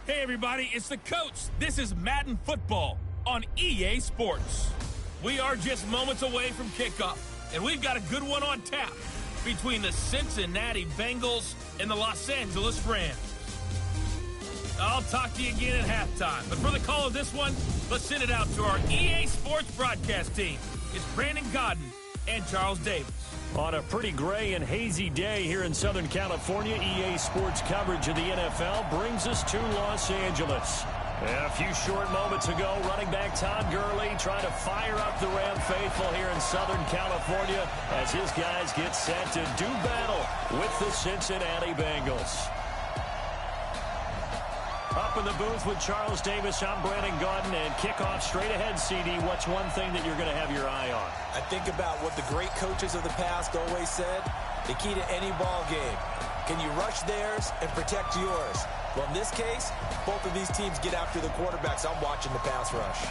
Hey everybody, it's the coach. This is Madden football on EA Sports. We are just moments away from kickoff, and we've got a good one on tap between the Cincinnati Bengals and the Los Angeles Rams. I'll talk to you again at halftime, but for the call of this one, let's send it out to our EA Sports broadcast team. It's Brandon Godden and Charles Davis. On a pretty gray and hazy day here in Southern California, EA Sports coverage of the NFL brings us to Los Angeles. A few short moments ago, running back Todd Gurley trying to fire up the Ram faithful here in Southern California as his guys get set to do battle with the Cincinnati Bengals. Up in the booth with Charles Davis, I'm Brandon Godden, and kickoff straight ahead, CD. What's one thing that you're going to have your eye on? I think about what the great coaches of the past always said. The key to any ball game. Can you rush theirs and protect yours? Well, in this case, both of these teams get after the quarterbacks. I'm watching the pass rush.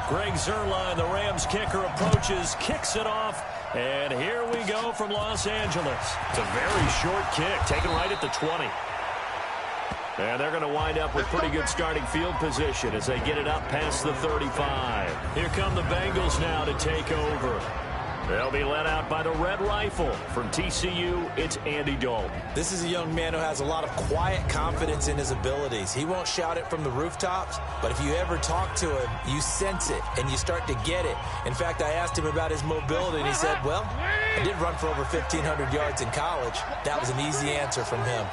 Greg Zuerlein, the Rams kicker, approaches, kicks it off, and here we go from Los Angeles. It's a very short kick, taken right at the 20. And they're going to wind up with pretty good starting field position as they get it up past the 35. Here come the Bengals now to take over. They'll be led out by the Red Rifle. From TCU, it's Andy Dalton. This is a young man who has a lot of quiet confidence in his abilities. He won't shout it from the rooftops, but if you ever talk to him, you sense it, and you start to get it. In fact, I asked him about his mobility, and he said, well, I did run for over 1,500 yards in college. That was an easy answer from him.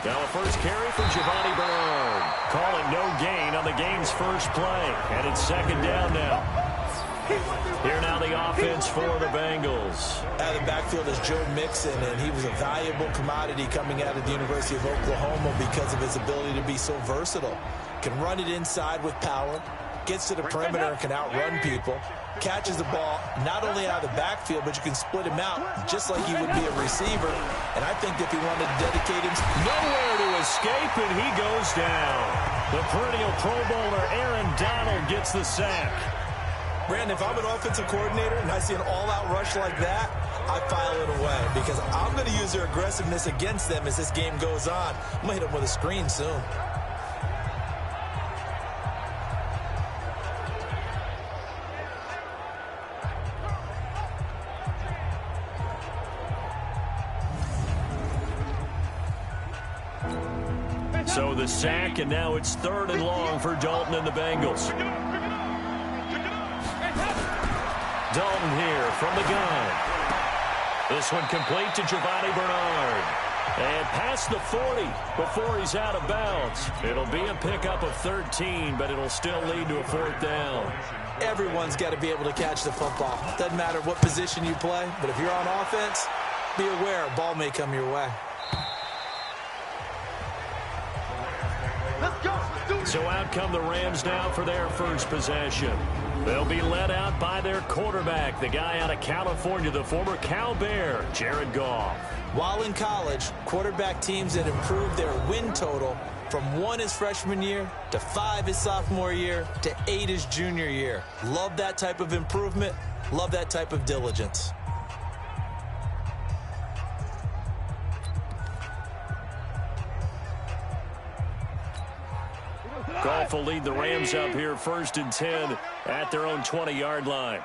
Now a first carry for Giovanni Bernard. Call it no gain on the game's first play, and it's second down now. Here now the offense for the Bengals. Out of the backfield is Joe Mixon, and he was a valuable commodity coming out of the University of Oklahoma because of his ability to be so versatile. Can run it inside with power, gets to the perimeter and can outrun people, catches the ball not only out of the backfield, but you can split him out just like he would be a receiver. And I think if he wanted to dedicate him... Nowhere to escape, and he goes down. The perennial Pro Bowler Aaron Donald gets the sack. Brandon, if I'm an offensive coordinator and I see an all-out rush like that, I file it away because I'm going to use their aggressiveness against them as this game goes on. I'm going to hit them with a screen soon. So the sack, and now it's 3rd and long for Dalton and the Bengals. Dalton here from the gun. This one complete to Giovanni Bernard. And past the 40 before he's out of bounds. It'll be a pickup of 13, but it'll still lead to a 4th down. Everyone's got to be able to catch the football. Doesn't matter what position you play, but if you're on offense, be aware a ball may come your way. So out come the Rams now for their first possession. They'll be led out by their quarterback, the guy out of California, the former Cal Bear, Jared Goff. While in college, quarterback teams that improved their win total from 1 his freshman year to 5 his sophomore year to 8 his junior year. Love that type of improvement. Love that type of diligence. Goff will lead the Rams up here 1st and 10 at their own 20-yard line.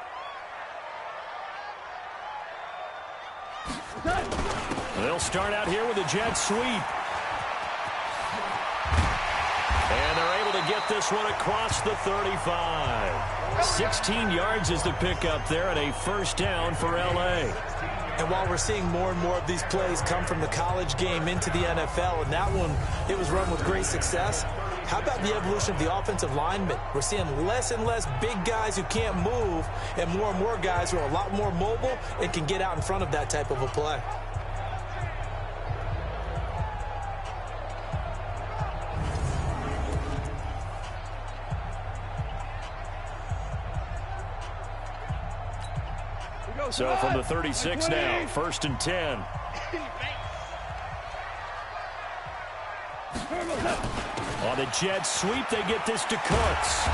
They'll start out here with a jet sweep. And they're able to get this one across the 35. 16 yards is the pickup there and a 1st down for L.A. And while we're seeing more and more of these plays come from the college game into the NFL, and that one, it was run with great success, how about the evolution of the offensive linemen? We're seeing less and less big guys who can't move and more guys who are a lot more mobile and can get out in front of that type of a play. So from the 36 now, 1st and 10. On the jet sweep, they get this to Cooks.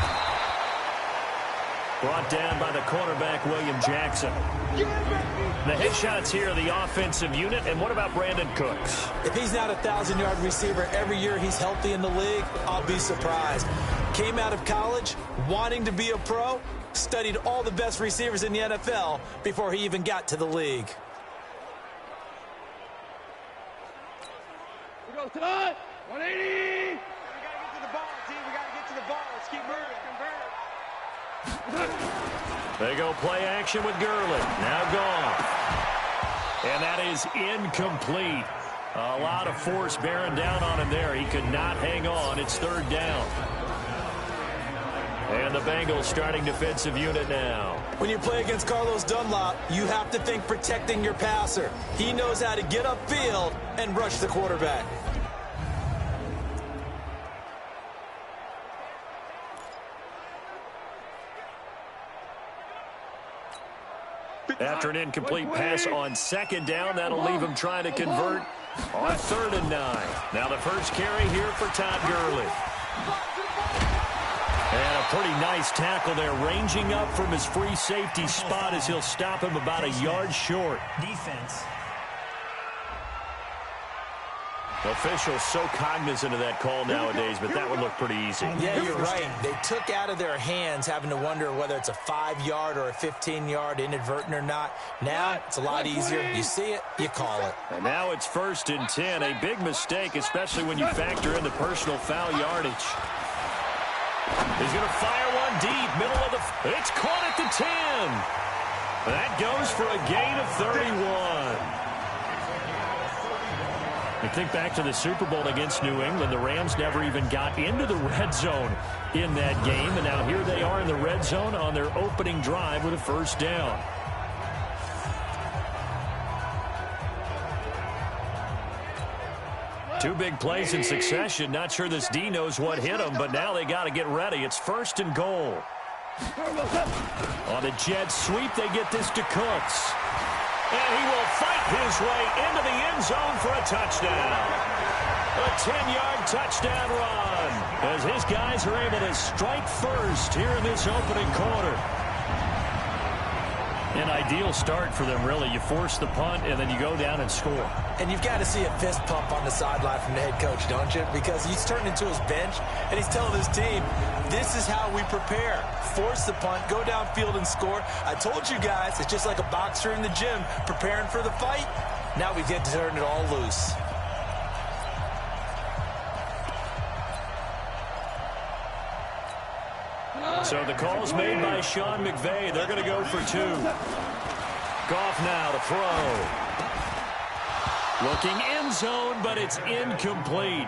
Brought down by the cornerback, William Jackson. The headshots here are the offensive unit. And what about Brandon Cooks? If he's not a 1,000-yard receiver every year he's healthy in the league, I'll be surprised. Came out of college wanting to be a pro, studied all the best receivers in the NFL before he even got to the league. We go, Todd. 180. We got to get to the ball, team. We got to get to the ball. Let's keep moving. They go play action with Gurley. Now gone. And that is incomplete. A lot of force bearing down on him there. He could not hang on. It's 3rd down. And the Bengals starting defensive unit now. When you play against Carlos Dunlop, you have to think protecting your passer. He knows how to get upfield and rush the quarterback. After an incomplete pass on 2nd down, that'll leave him trying to convert on 3rd and 9. Now the first carry here for Todd Gurley. And a pretty nice tackle there, ranging up from his free safety spot as he'll stop him about a yard short. Defense. Officials so cognizant of that call nowadays, but that would look pretty easy. Yeah, you're right. They took out of their hands having to wonder whether it's a 5-yard or a 15-yard inadvertent or not. Now it's a lot easier. You see it, you call it. And now it's 1st and 10. A big mistake, especially when you factor in the personal foul yardage. He's going to fire one deep, middle of the... It's caught at the 10. That goes for a gain of 31. You think back to the Super Bowl against New England. The Rams never even got into the red zone in that game. And now here they are in the red zone on their opening drive with a 1st down. Two big plays in succession. Not sure this D knows what hit him, but now they got to get ready. It's 1st and goal. On a jet sweep, they get this to Cooks. And he will fight his way into the end zone for a touchdown. A 10-yard touchdown run as his guys are able to strike first here in this opening quarter. An ideal start for them, really. You force the punt, and then you go down and score. And you've got to see a fist pump on the sideline from the head coach, don't you? Because he's turned into his bench, and he's telling his team, this is how we prepare. Force the punt, go downfield and score. I told you guys, it's just like a boxer in the gym preparing for the fight. Now we get to turn it all loose. So the call's made by Sean McVay. They're going to go for 2. Goff now to throw. Looking end zone, but it's incomplete.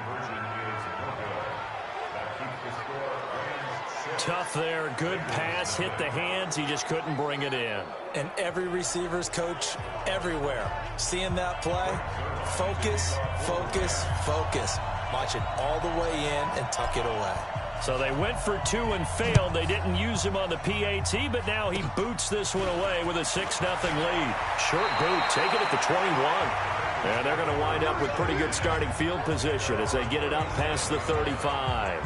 Tough there. Good pass. Hit the hands. He just couldn't bring it in. And every receiver's coach everywhere. Seeing that play, focus, focus, focus. Watch it all the way in and tuck it away. So they went for 2 and failed. They didn't use him on the PAT, but now he boots this one away with a 6-0 lead. Short boot, take it at the 21. And they're going to wind up with pretty good starting field position as they get it up past the 35.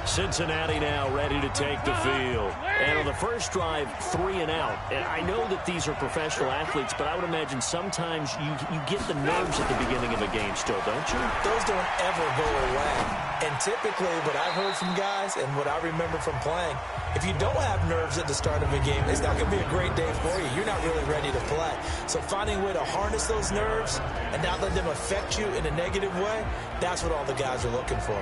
Cincinnati now ready to take the field. And on the first drive, 3 and out. And I know that these are professional athletes, but I would imagine sometimes you get the nerves at the beginning of a game still, don't you? Those don't ever go away. And typically what I've heard from guys and what I remember from playing, if you don't have nerves at the start of a game, it's not going to be a great day for you. You're not really ready to play. So finding a way to harness those nerves and not let them affect you in a negative way, that's what all the guys are looking for.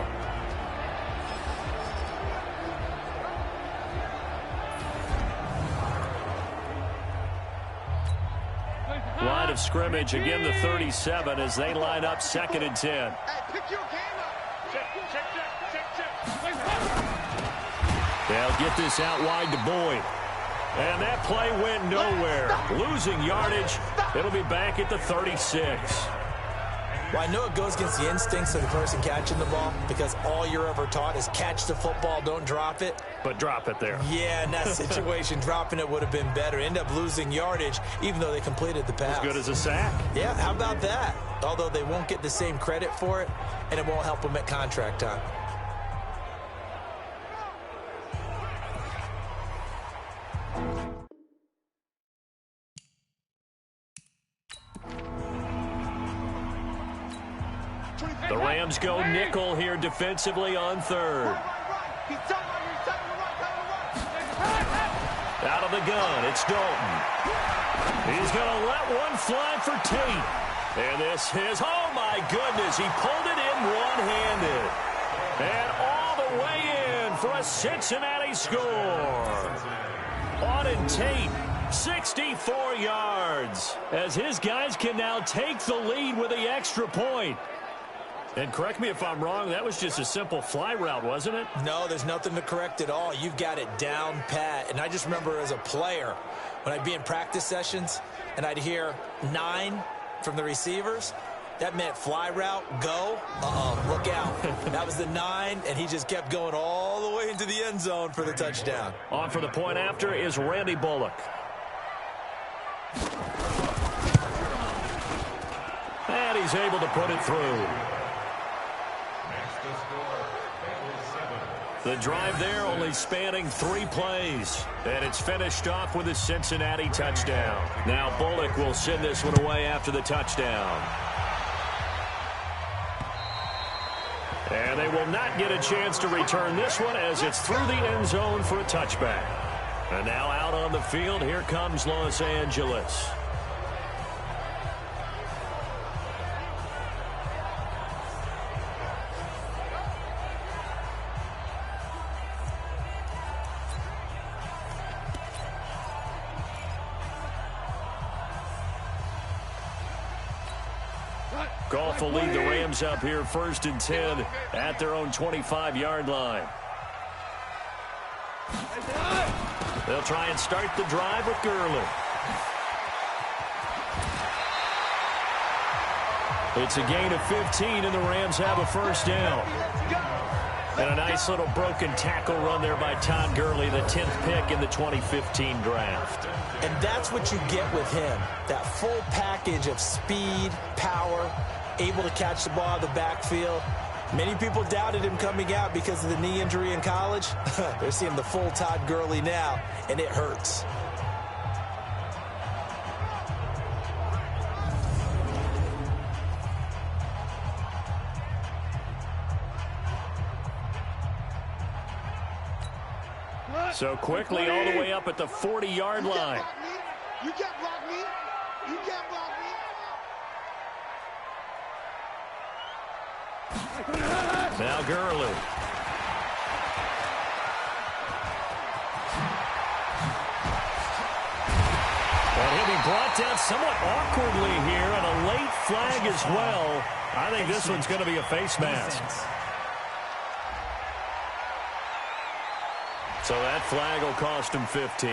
Line of scrimmage, again the 37 as they line up 2nd and 10. Hey, pick your game up. Check. They'll get this out wide to Boyd. And that play went nowhere. Losing yardage. It'll be back at the 36. Well, I know it goes against the instincts of the person catching the ball because all you're ever taught is catch the football, don't drop it. but drop it there. Yeah, in that situation, dropping it would have been better. End up losing yardage, even though they completed the pass. As good as a sack. Yeah, how about that? Although they won't get the same credit for it, and it won't help them at contract time. The Rams go nickel here defensively on third. Out of the gun, it's Dalton. He's going to let one fly for Tate. And this is, oh my goodness, he pulled it in one-handed. And all the way in for a Cincinnati score. Auden Tate, 64 yards, as his guys can now take the lead with the extra point. And correct me if I'm wrong, that was just a simple fly route, wasn't it? No, there's nothing to correct at all. You've got it down pat. And I just remember as a player, when I'd be in practice sessions and I'd hear 9 from the receivers, that meant fly route, go. Look out. That was the 9, and he just kept going all the way into the end zone for the touchdown. On for the point after is Randy Bullock. And he's able to put it through. The drive there only spanning 3 plays. And it's finished off with a Cincinnati touchdown. Now Bullock will send this one away after the touchdown. And they will not get a chance to return this one as it's through the end zone for a touchback. And now out on the field, here comes Los Angeles. Goff will lead the Rams up here 1st and 10 at their own 25-yard line. They'll try and start the drive with Gurley. It's a gain of 15, and the Rams have a first down. And a nice little broken tackle run there by Todd Gurley, the 10th pick in the 2015 draft. And that's what you get with him, that full package of speed, power, able to catch the ball out of the backfield. Many people doubted him coming out because of the knee injury in college. They're seeing the full Todd Gurley now, and it hurts. So quickly all the way up at the 40-yard line. You can't block me. You can't block me. Now Gurley. And he'll be brought down somewhat awkwardly here, and a late flag as well. I think this one's going to be a face mask. So that flag will cost him 15.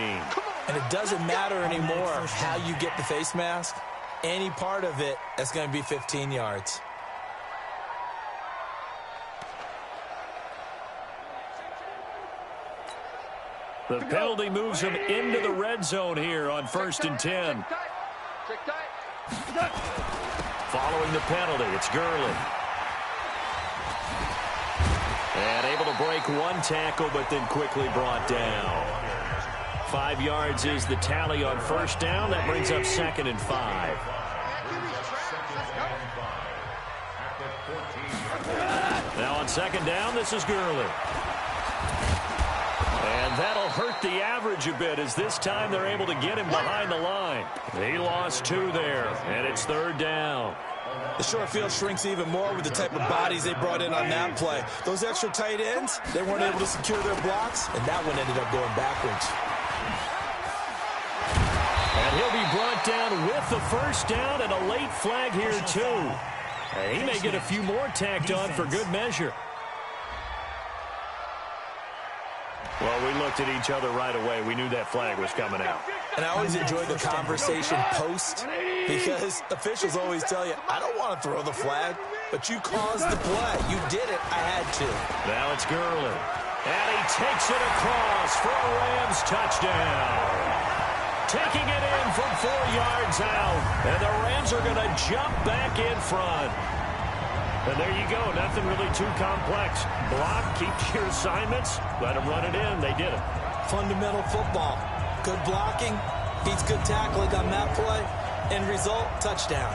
And it doesn't matter anymore how you get the face mask. Any part of it, that's going to be 15 yards. The penalty moves him into the red zone here on 1st and 10. Following the penalty, it's Gurley. And able to break one tackle, but then quickly brought down. 5 yards is the tally on first down. That brings up 2nd and 5. Now on 2nd down, this is Gurley. And that'll hurt the average a bit, as this time they're able to get him behind the line. He lost 2 there, and it's 3rd down. The short field shrinks even more with the type of bodies they brought in on that play. Those extra tight ends, they weren't able to secure their blocks, and that one ended up going backwards. And he'll be brought down with the first down, and a late flag here, too. And he may get a few more tacked on for good measure. Well, we looked at each other right away. We knew that flag was coming out. And I always enjoy the conversation post, because officials always tell you, I don't want to throw the flag, but you caused the play. You did it. I had to. Now it's Gurley. And he takes it across for a Rams touchdown. Taking it in from 4 yards out. And the Rams are going to jump back in front. And there you go. Nothing really too complex. Block, keep your assignments, let them run it in. They did it. Fundamental football. Good blocking, beats good tackling on that play. End result, touchdown.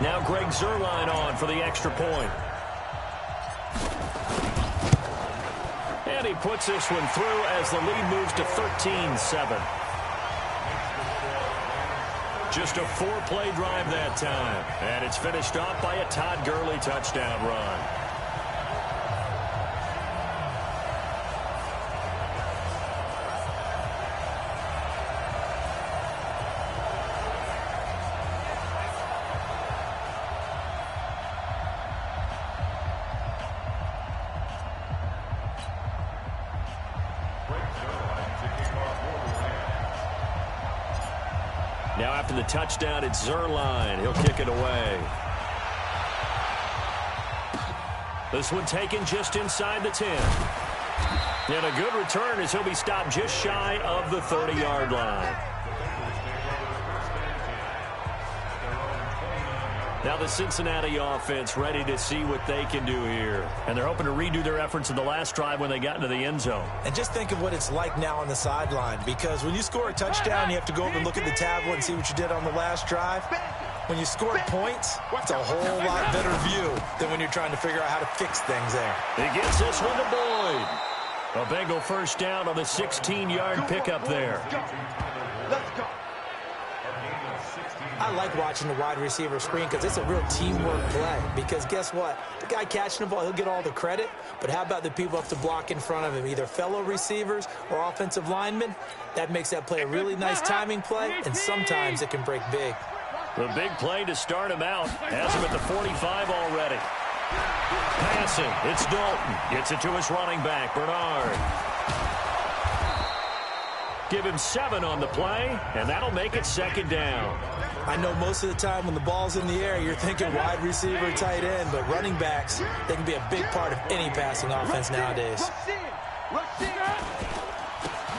Now Greg Zuerlein on for the extra point. And he puts this one through as the lead moves to 13-7. Just a 4-play drive that time. And it's finished off by a Todd Gurley touchdown run. Now after the touchdown, it's Zuerlein. He'll kick it away. This one taken just inside the 10. And a good return as he'll be stopped just shy of the 30-yard line. Now the Cincinnati offense ready to see what they can do here. And they're hoping to redo their efforts in the last drive when they got into the end zone. And just think of what it's like now on the sideline, because when you score a touchdown, you have to go over and look at the tablet and see what you did on the last drive. When you score points, it's a whole lot better view than when you're trying to figure out how to fix things there. He gets this one to Boyd. A Bengal first down on the 16-yard pickup there. Let's go. I like watching the wide receiver screen because it's a real teamwork play. Because guess what? The guy catching the ball, he'll get all the credit. But how about the people up to block in front of him, either fellow receivers or offensive linemen? That makes that play a really nice timing play, and sometimes it can break big. The big play to start him out. Has him at the 45 already. Passing. It's Dalton. Gets it to his running back, Bernard. Give him 7 on the play, and that'll make it second down. I know most of the time when the ball's in the air, you're thinking wide receiver, tight end, but running backs, they can be a big part of any passing offense nowadays.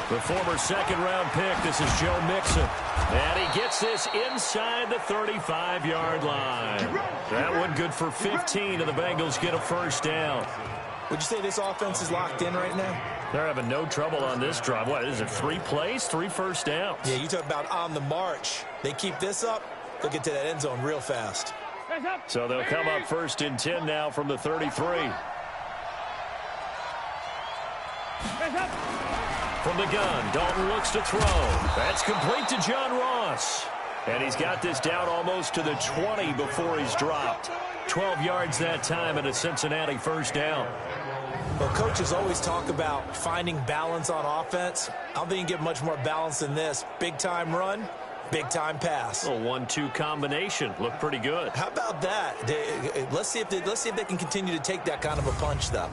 The former second-round pick, this is Joe Mixon. And he gets this inside the 35-yard line. That one good for 15, and the Bengals get a first down. Would you say this offense is locked in right now? They're having no trouble on this drive. What is it, 3 plays, 3 first downs? Yeah, you talk about on the march. They keep this up, they'll get to that end zone real fast. So they'll come up first and 10 now from the 33. From the gun, Dalton looks to throw. That's complete to John Ross. And he's got this down almost to the 20 before he's dropped. 12 yards that time and a Cincinnati first down. Well, coaches always talk about finding balance on offense. I don't think you can get much more balance than this. Big-time run, big-time pass. A 1-2 combination. Looked pretty good. How about that? Let's see if they can continue to take that kind of a punch, though.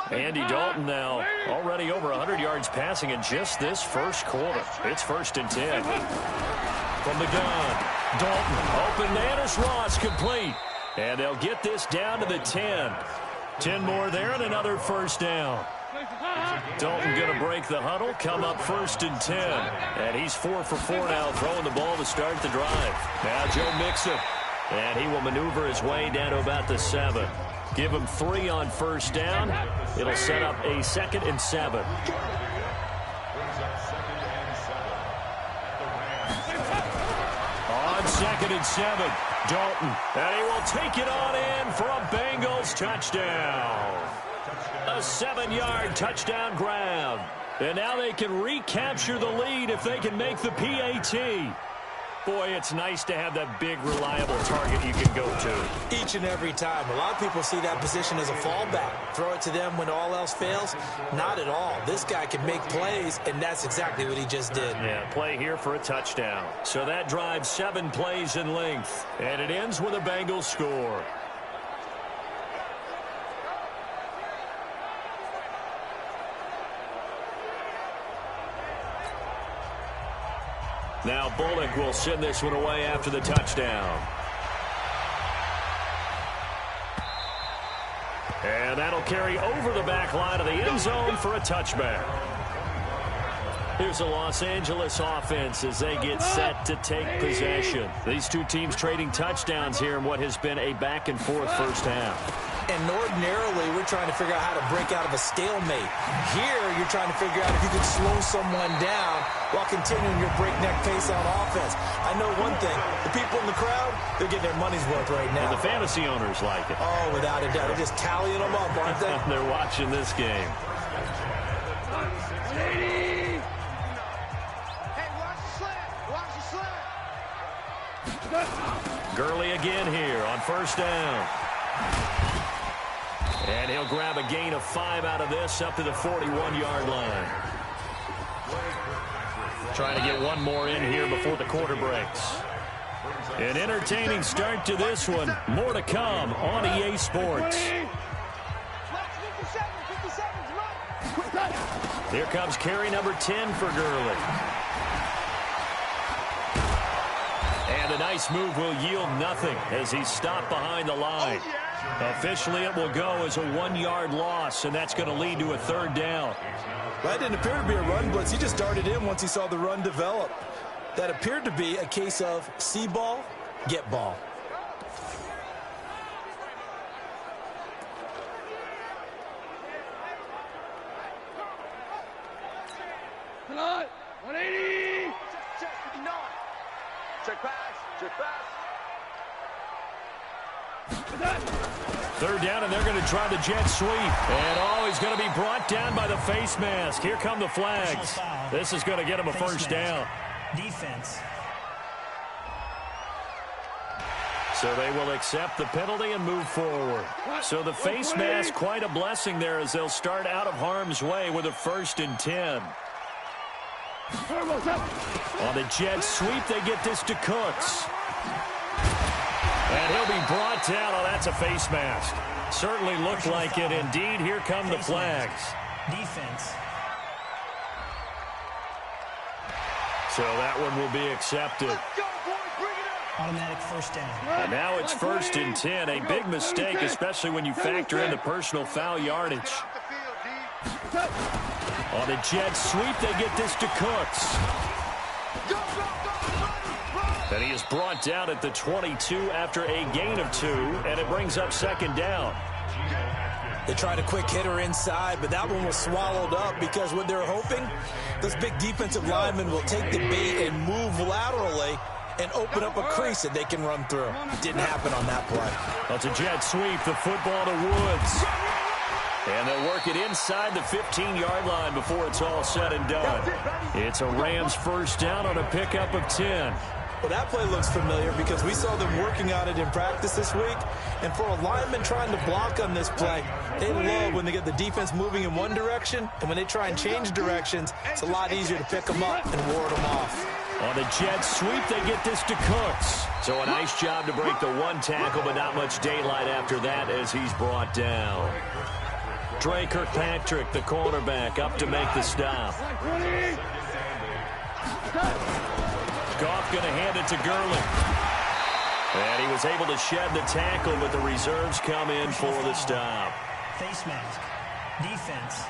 Andy Dalton now already over 100 yards passing in just this first quarter. It's first and 10. From the gun, Dalton, open man is Ross, complete. And they'll get this down to the 10. 10 more there and another first down. Dalton going to break the huddle, come up first and 10. And he's 4 for 4 now, throwing the ball to start the drive. Now Joe Mixon. And he will maneuver his way down to about the 7. Give him 3 on first down. It'll set up a 2nd and 7. On 2nd and 7, Dalton. And he will take it on in for a Bengals touchdown. A 7-yard touchdown grab. And now they can recapture the lead if they can make the PAT. Boy, it's nice to have that big, reliable target you can go to. Each and every time. A lot of people see that position as a fallback. Throw it to them when all else fails. Not at all. This guy can make plays, and that's exactly what he just did. Yeah, play here for a touchdown. So that drives 7 plays in length, and it ends with a Bengals score. Now Bullock will send this one away after the touchdown. And that'll carry over the back line of the end zone for a touchback. Here's the Los Angeles offense as they get set to take possession. These two teams trading touchdowns here in what has been a back-and-forth first half. And ordinarily, we're trying to figure out how to break out of a stalemate. Here, you're trying to figure out if you can slow someone down while continuing your breakneck pace on offense. I know one thing. The people in the crowd, they're getting their money's worth right now. And the fantasy owners like it. Oh, without a doubt. They're just tallying them up, aren't they? They're watching this game. Hey, watch the slant. Watch the slant. Gurley again here on first down. And he'll grab a gain of 5 out of this up to the 41-yard line. Trying to get one more in here before the quarter breaks. An entertaining start to this one. More to come on EA Sports. Here comes carry number 10 for Gurley. And a nice move will yield nothing as he's stopped behind the line. Officially, it will go as a 1-yard loss, and that's going to lead to a third down. That didn't appear to be a run blitz. He just darted in once he saw the run develop. That appeared to be a case of see ball, get ball. Come on. 180. Check pass. Check pass. Third down, and they're going to try the jet sweep. And, oh, he's going to be brought down by the face mask. Here come the flags. This is going to get him a first down. Defense. So they will accept the penalty and move forward. So the face mask, quite a blessing there as they'll start out of harm's way with a 1st and 10. On the jet sweep, they get this to Cooks. And he'll be brought down. Oh, that's a face mask. Certainly looked like it. Indeed, here come the flags. Defense. So that one will be accepted. Automatic first down. And now it's 1st and 10. A big mistake, especially when you factor in the personal foul yardage. On the jet sweep, they get this to Cooks. And he is brought down at the 22 after a gain of 2, and it brings up 2nd down. They tried a quick hitter inside, but that one was swallowed up because what they're hoping, those big defensive linemen will take the bait and move laterally and open up a crease that they can run through. Didn't happen on that play. That's a jet sweep, the football to Woods. And they'll work it inside the 15-yard line before it's all said and done. It's a Rams first down on a pickup of 10. Well, that play looks familiar because we saw them working on it in practice this week. And for a lineman trying to block on this play, they love when they get the defense moving in one direction. And when they try and change directions, it's a lot easier to pick them up and ward them off. On the jet sweep, they get this to Cooks. So a nice job to break the one tackle, but not much daylight after that as he's brought down. Dre Kirkpatrick, the cornerback, up to make the stop. Goff going to hand it to Gurley. And he was able to shed the tackle, but the reserves come in for the stop. Face mask. Defense.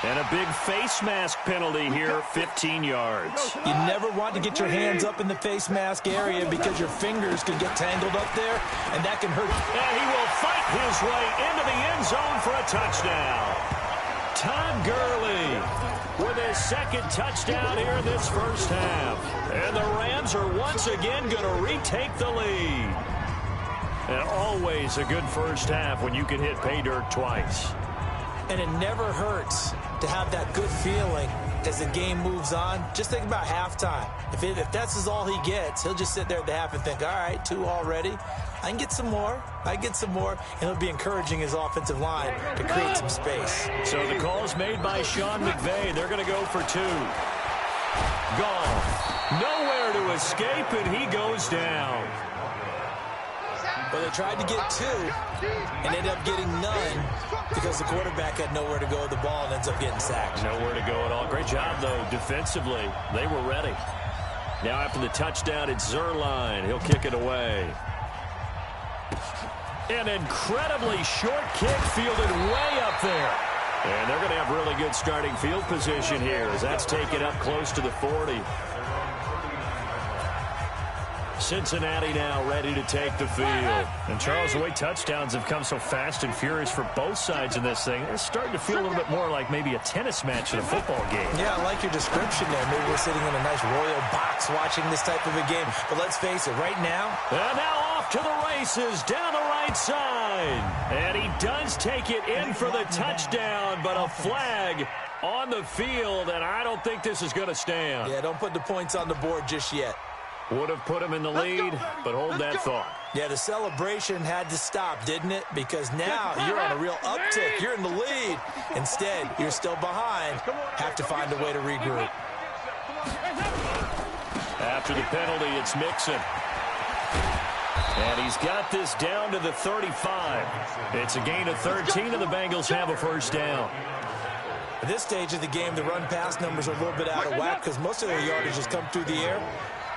And a big face mask penalty here, 15 yards. You never want to get your hands up in the face mask area because your fingers can get tangled up there, and that can hurt. And he will fight his way into the end zone for a touchdown. Todd Gurley with his 2nd touchdown here in this first half. And the Rams are once again going to retake the lead. And always a good first half when you can hit pay dirt twice. And it never hurts to have that good feeling as the game moves on. Just think about halftime. If that's all he gets, he'll just sit there at the half and think, all right, 2 already. I can get some more. And he'll be encouraging his offensive line to create some space. So the call's made by Sean McVay. They're going to go for 2. Goff, nowhere to escape, and he goes down. But they tried to get 2 and ended up getting none because the quarterback had nowhere to go with the ball and ends up getting sacked. Nowhere to go at all. Great job, though, defensively. They were ready. Now after the touchdown, it's Zerline. He'll kick it away. An incredibly short kick fielded way up there. And they're going to have really good starting field position here as that's taken up close to the 40. Cincinnati now ready to take the field. And Charles, the way touchdowns have come so fast and furious for both sides in this thing, it's starting to feel a little bit more like maybe a tennis match than a football game. Yeah, I like your description there. Maybe we're sitting in a nice royal box watching this type of a game. But let's face it, right now. And now off to the races down the right side. And he does take it in for the touchdown, but a flag on the field, and I don't think this is going to stand. Yeah, don't put the points on the board just yet. Would have put him in the lead, but hold that thought. Yeah, the celebration had to stop, didn't it? Because now you're on a real uptick. You're in the lead. Instead, you're still behind. Have to find a way to regroup. After the penalty, it's Mixon. And he's got this down to the 35. It's a gain of 13, and the Bengals have a first down. At this stage of the game, the run-pass numbers are a little bit out of whack because most of their yardage has come through the air.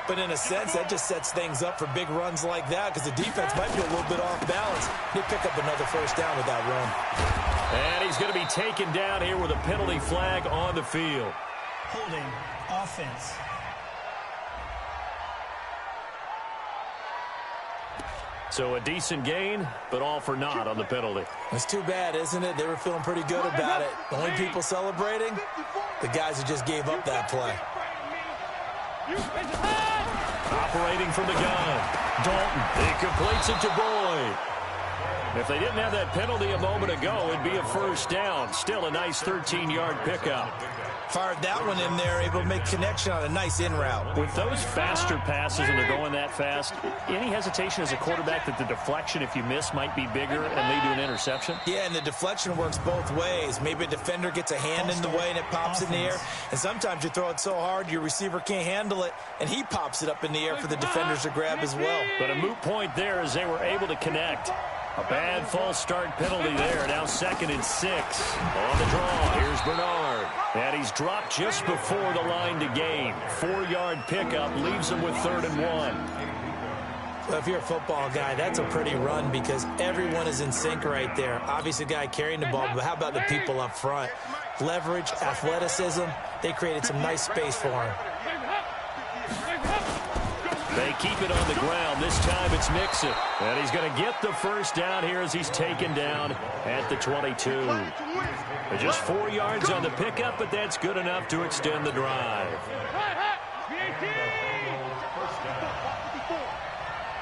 But in a sense, that just sets things up for big runs like that because the defense might be a little bit off balance. They pick up another first down with that run. And he's going to be taken down here with a penalty flag on the field. Holding offense. So a decent gain, but all for naught on the penalty. It's too bad, isn't it? They were feeling pretty good about it. The only people celebrating, the guys who just gave up that play. Operating from the gun. Dalton. He completes it to Boyd. If they didn't have that penalty a moment ago, it'd be a first down. Still a nice 13-yard pickup. Fired that one in there, able to make connection on a nice in route. With those faster passes and they're going that fast, any hesitation as a quarterback that the deflection, if you miss, might be bigger and lead to an interception? Yeah, and the deflection works both ways. Maybe a defender gets a hand in the way and it pops in the air. And sometimes you throw it so hard your receiver can't handle it, and he pops it up in the air for the defenders to grab as well. But a moot point there as they were able to connect. A bad false start penalty there. Now 2nd and 6. On the draw, here's Bernard. And he's dropped just before the line to gain. 4-yard pickup leaves him with 3rd and 1. Well, if you're a football guy, that's a pretty run because everyone is in sync right there. Obviously, the guy carrying the ball, but how about the people up front? Leverage, athleticism, they created some nice space for him. They keep it on the ground. This time it's Mixon. And he's going to get the first down here as he's taken down at the 22. Just 4 yards on the pickup, but that's good enough to extend the drive.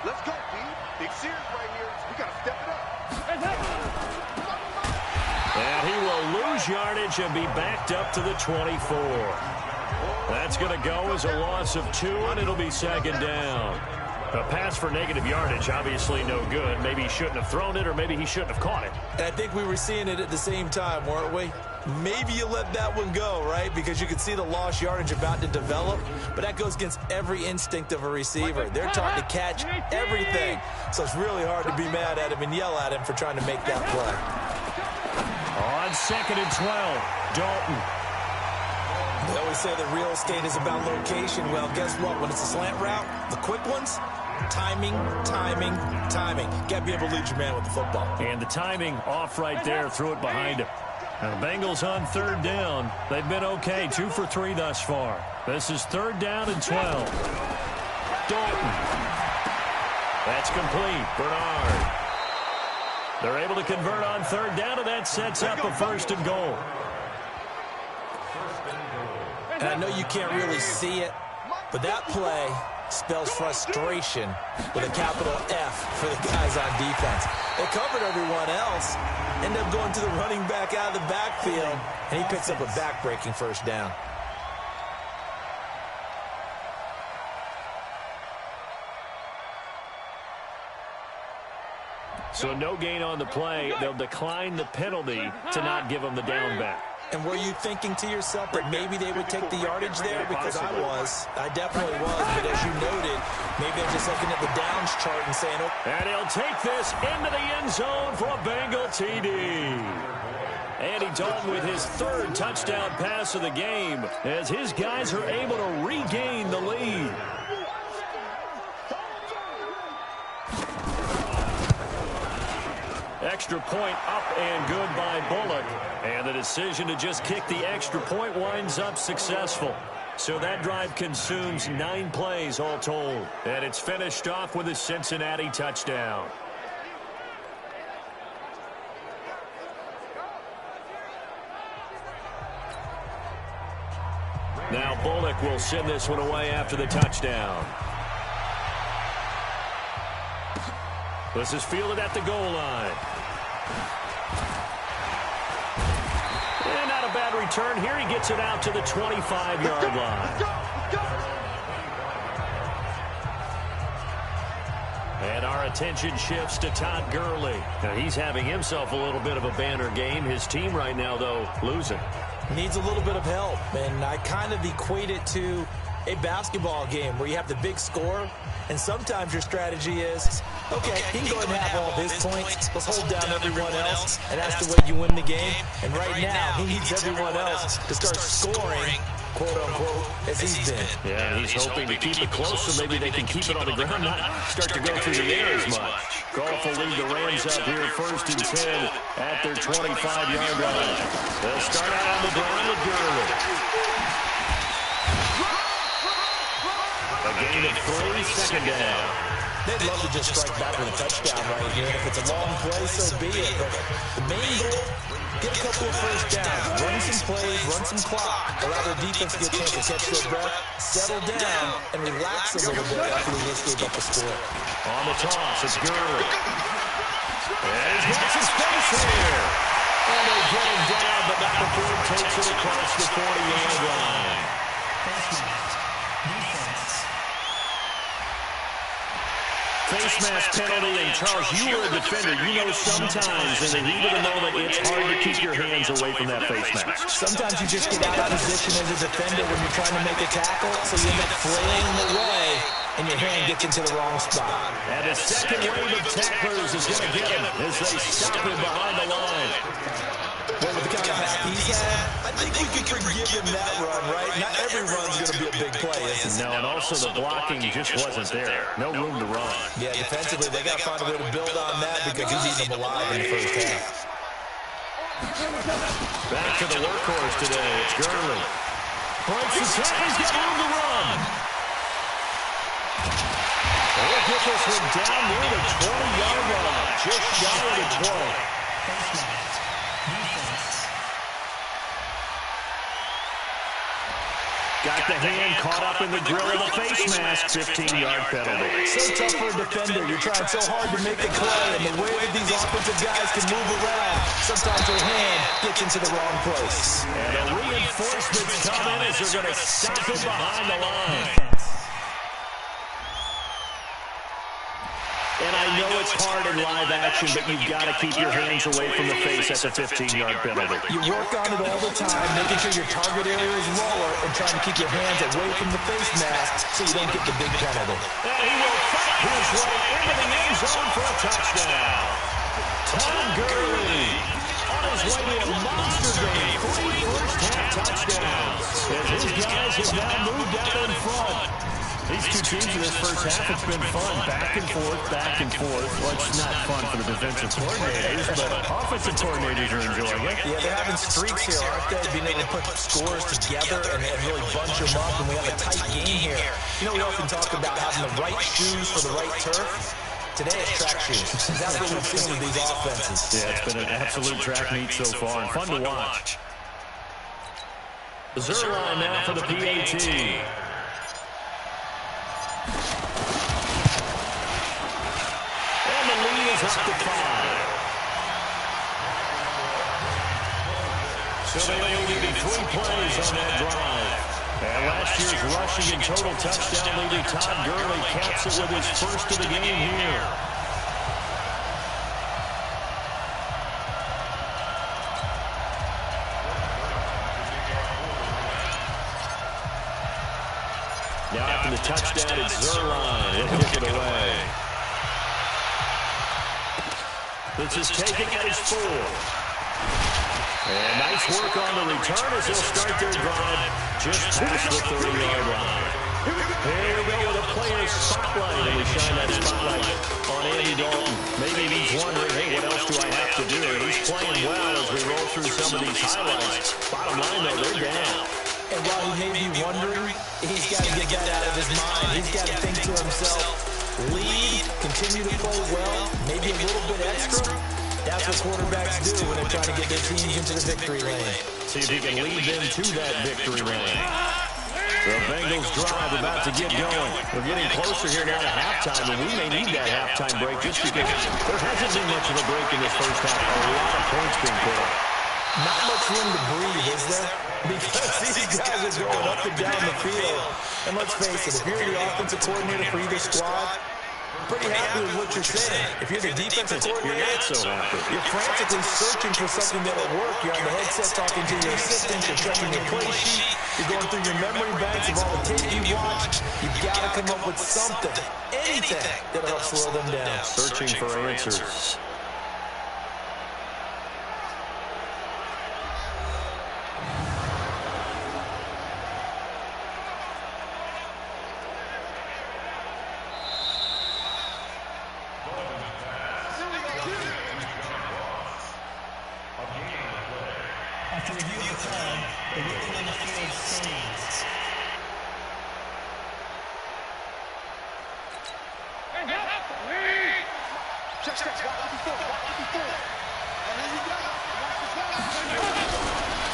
Let's go, B. Big Sears right here. We got to step it up. And he will lose yardage and be backed up to the 24. That's going to go as a loss of 2, and it'll be 2nd down. A pass for negative yardage, obviously no good. Maybe he shouldn't have thrown it, or maybe he shouldn't have caught it. And I think we were seeing it at the same time, weren't we? Maybe you let that one go, right? Because you can see the lost yardage about to develop, but that goes against every instinct of a receiver. They're taught to catch everything, so it's really hard to be mad at him and yell at him for trying to make that play. On 2nd and 12, Dalton. They always say that real estate is about location. Well, guess what? When it's a slant route, the quick ones, timing, timing, timing. Got to be able to lead your man with the football. And the timing off right there, threw it behind him. And the Bengals on 3rd down. They've been okay, 2 for 3 thus far. This is 3rd down and 12. Dalton. That's complete. Bernard. They're able to convert on 3rd down, and that sets up a 1st and goal. And I know you can't really see it, but that play spells frustration with a capital F for the guys on defense. They covered everyone else, end up going to the running back out of the backfield, and he picks up a back-breaking 1st down. So no gain on the play. They'll decline the penalty to not give them the down back. And were you thinking to yourself that maybe they would take the yardage there? Because I was. I definitely was. But as you noted, maybe they're just looking at the downs chart and saying, oh. And he'll take this into the end zone for a Bengal TD. Andy Dalton with his 3rd touchdown pass of the game as his guys are able to regain the lead. extra point up and good by Bullock. And the decision to just kick the extra point winds up successful. So that drive consumes 9 plays all told. And it's finished off with a Cincinnati touchdown. Now Bullock will send this one away after the touchdown. This is fielded at the goal line. And not a bad return. Here he gets it out to the 25-yard line. And our attention shifts to Todd Gurley. Now he's having himself a little bit of a banner game. His team right now, though, losing. Needs a little bit of help, and I kind of equate it to a basketball game where you have the big score, and sometimes your strategy is, okay, he can go ahead and have all his points, let's hold down everyone else, and that's the way you win the game. And right now, he needs everyone else to start scoring, quote-unquote, as he's been. Yeah, he's hoping to keep it close so maybe they can keep it on the ground, not start to go through the air as much. Goff will lead the Rams up here 1st and 10 at their 25-yard line. They'll start out on the ground with Gurley. A gain of 3, second down. They'd love to just strike back with a touchdown right here. If it's a long play, so be it. But the main goal, get a couple of first downs, run some plays, run some clock, allow their defense to get a chance to catch their breath, settle down, and relax a little bit after we just gave up a score. On the toss, it's Gurley. And he's got his face here. And they get him down, but not before he takes it across the 40-yard line. Face mask penalty, and Charles, you were a defender. You know sometimes in the heat of the moment, it's hard to keep your hands away from that face mask. Sometimes you just get out of position as a defender when you're trying to make a tackle, so you end up flailing away, and your hand gets into the wrong spot. And a second wave of tacklers is going to get him as they stop him behind the line. Well, with the kind of hack he's had, I think we can forgive him that run, right? Not every run's going to be a big play, is it? No, and also the blocking just wasn't there. No room to run. Yeah, defensively, they got to find a way to build on that because he's eating them alive in the first half. Back to the workhorse today. It's Gurley. Breaks the tackle. He's got room to run. They'll get this one down near the 20-yard line. Just shy of the 20. Got the hand caught up in the grill of the face mask. 15-yard penalty. So tough for a defender. You're trying so hard to make the play, and the way that these offensive guys can move around, sometimes their hand gets into the wrong place. And a reinforcement's coming as they're going to stop him behind the line. And I know it's hard in live action, but you've got to keep your hands away from the face at the 15-yard penalty. You work on it all the time, making sure your target area is lower and trying to keep your hands away from the face mask so you don't get the big penalty. And he will fight his way into the end zone for a touchdown. Todd Gurley on his way to a monster game. 3 first-half touchdowns. As his guys have now moved out in front. These two teams in this first half, it's been fun. Back and forth, back and forth. Well, it's not fun for the defensive coordinators, but offensive coordinators are enjoying it. Yeah, they're having streaks here, aren't they? Being able to put scores together and really bunch them up, and we have a tight game here. You know, we often talk about having the right shoes for the right turf. Today it's track shoes. That's what we've seen with these offenses. Yeah, it's been an absolute track meet so far, and fun to watch. Zerline now for the PAT. Up to 5. So they only needed 3 plays on that drive. And last year's rushing and total touchdown leader Todd Gurley caps it with his first of the game here. Now after the touchdown, it's Zerline. He'll kick it away. This is taken at his 4. And nice work on the return as they'll start their drive just past the 30-yard line. Here we go with a player's spotlight, and we shine that spotlight on Andy Dalton. Maybe he's wondering, hey, what else do I have some of these highlights. Bottom line, though, they're down. And while he may be wondering, he's got to get that out of his mind. He's got to think to himself, lead, continue to play well, maybe a little bit extra. That's what quarterbacks do when they're trying to get their teams into the victory lane. See if he can lead them to that victory lane. The Bengals drive about to get going. We're getting closer here now to halftime, and we may need that halftime break just because there hasn't been much of a break in this first half. A lot of points being put up. Not much room to breathe, is there? Because these guys are going up and down the field. And let's face it, if you're the offensive coordinator for either squad, pretty happy with what you're saying. If you're the defensive coordinator, you're not so happy. You're frantically searching for something that'll work. You're on the headset talking to your assistant. You're checking your play sheet. You're going through your memory banks of all the tape you watch. You've got to come up with something, anything that'll help slow them down. Searching for answers. After review of the play, the ruling on the field stands.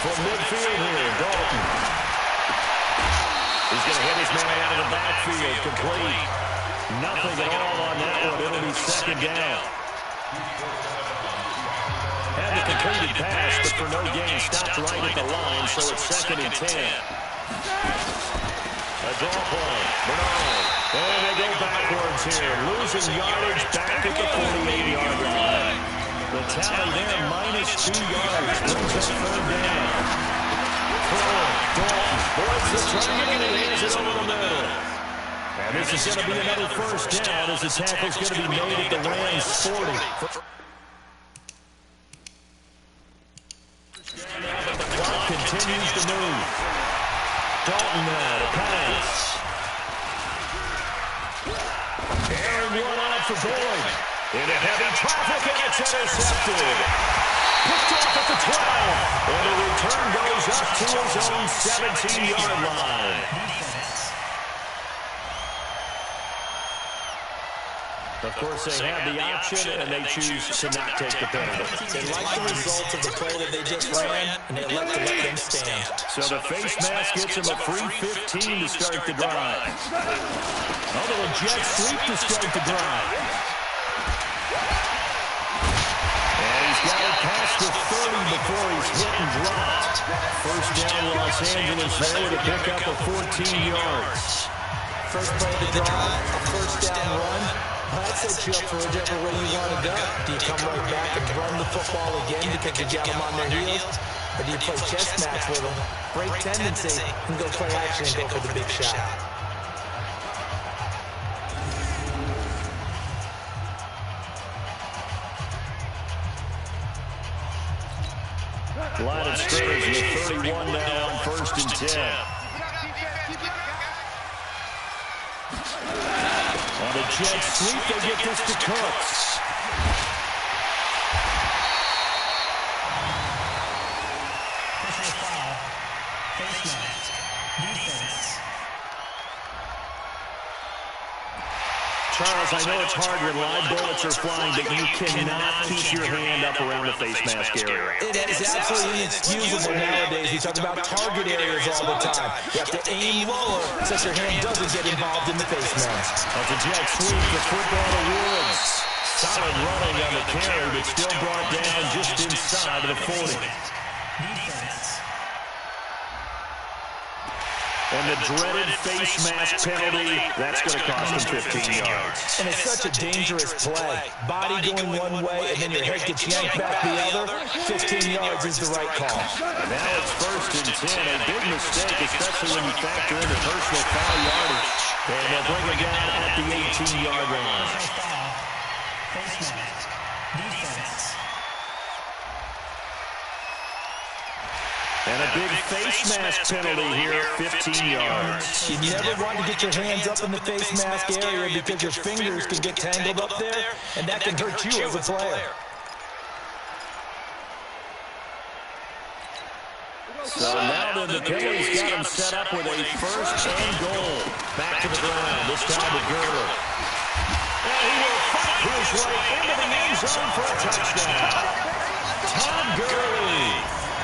From midfield here, Dalton. He's going to hit his man out of the backfield, complete. Nothing at all on that one. It'll be second down. Had the completed pass, but for no gain, stopped right at the line, so it's 2nd and 10. A draw play. Bernard. And they go backwards here. Losing yardage back at the 48-yard line. The tally there, -2 yards. Brings up 3rd down. Dalton breaks the target and he hands it over the middle. And this is going to be another 1st down as the tackle's going to be made at the Rams 40. The clock continues to move. Dalton now to pass. Aaron one out for Boyd. Into heavy traffic and it's intercepted. Picked off at the 12. And the return goes up to his own 17-yard line. Of course, they have the option, and they choose to not take the penalty. They like the results of the play that they just ran, and they elect to let them stand. So the face mask gets him a free 15 to start the drive. Although a jet sweep to start the drive. And he's got it past the 30 before he's hit and dropped. 1st down, Los Angeles there to pick up a 14 yards. First play of the drive, a 1st down run. That sets you up for whichever way you want to go. Do you come right back and run the football again because you got them on their heels? Or do you play chess match with them, break tendency, and go play action and go for the big shot? Line of scrimmage with 31 now on 1st and 10. On the jet sweep, they get this to Cooks. Personal foul. Face mask. Defense. Charles, I know it's hard when live bullets are flying, but you cannot keep your hand up around the face mask area. It is absolutely inexcusable nowadays. We talk about target areas all the time. You have to aim lower so your hand doesn't get involved in the face mask. That's a jet sweep, the football to Woods. Solid running on the carry, but still brought down just inside of the 40. Defense. And the dreaded face mask penalty, that's going to cost him 15 yards. And it's such a dangerous play. Body going one way, and then your head gets yanked back the other. 15 yards is the right call. And now it's 1st and 10. A big mistake, especially when you factor in the personal foul yardage. And they'll bring it down at the 18-yard line. Personal foul. Face mask. Defense. And a big face mask penalty here, 15 yards. You never want to get your hands up in the face mask area because your fingers can get tangled up there, and that can hurt you as a player. So now then the Phillies got him set up with a first and goal. Back to the ground, this time to Gurley. And he will fight his way into the end zone for a touchdown. Todd Gurley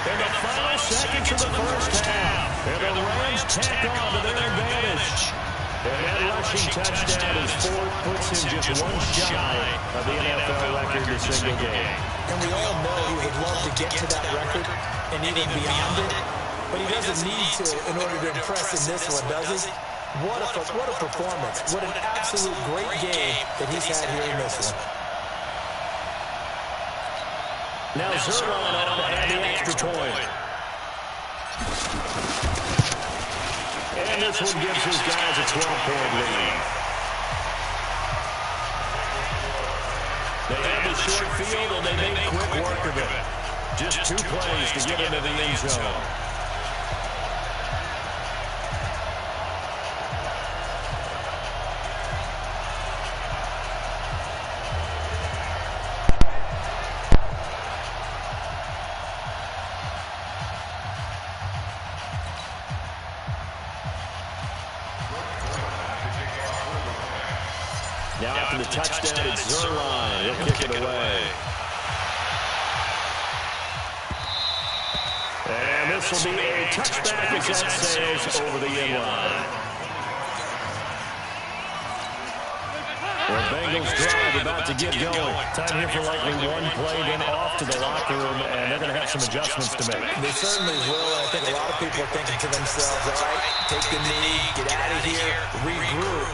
in the final seconds of the first half. And the Rams tack on to their advantage. And that rushing touchdown is fourth, puts him just one shy of the NFL record in a single game. And we all know he would love to get to that record and even beyond it, but he doesn't need to in order to impress in this one, does he? What a performance. What an absolute great game that he's had here in this one. Now Zerline on to add the extra point. And this one gives his guys a 12-point lead. They have the short field, and they make quick work of it. Just 2 plays to get into the end zone. Now after the touchdown, it's Zerline. He'll kick it away. And this will be a touchback as that sails over the end line. The Bengals drive about to get going. Time here for likely one play, then off to the locker room, and they're going to have some adjustments to make. They certainly will. I think a lot of people are thinking to themselves, all right, take the knee, get out of here, regroup.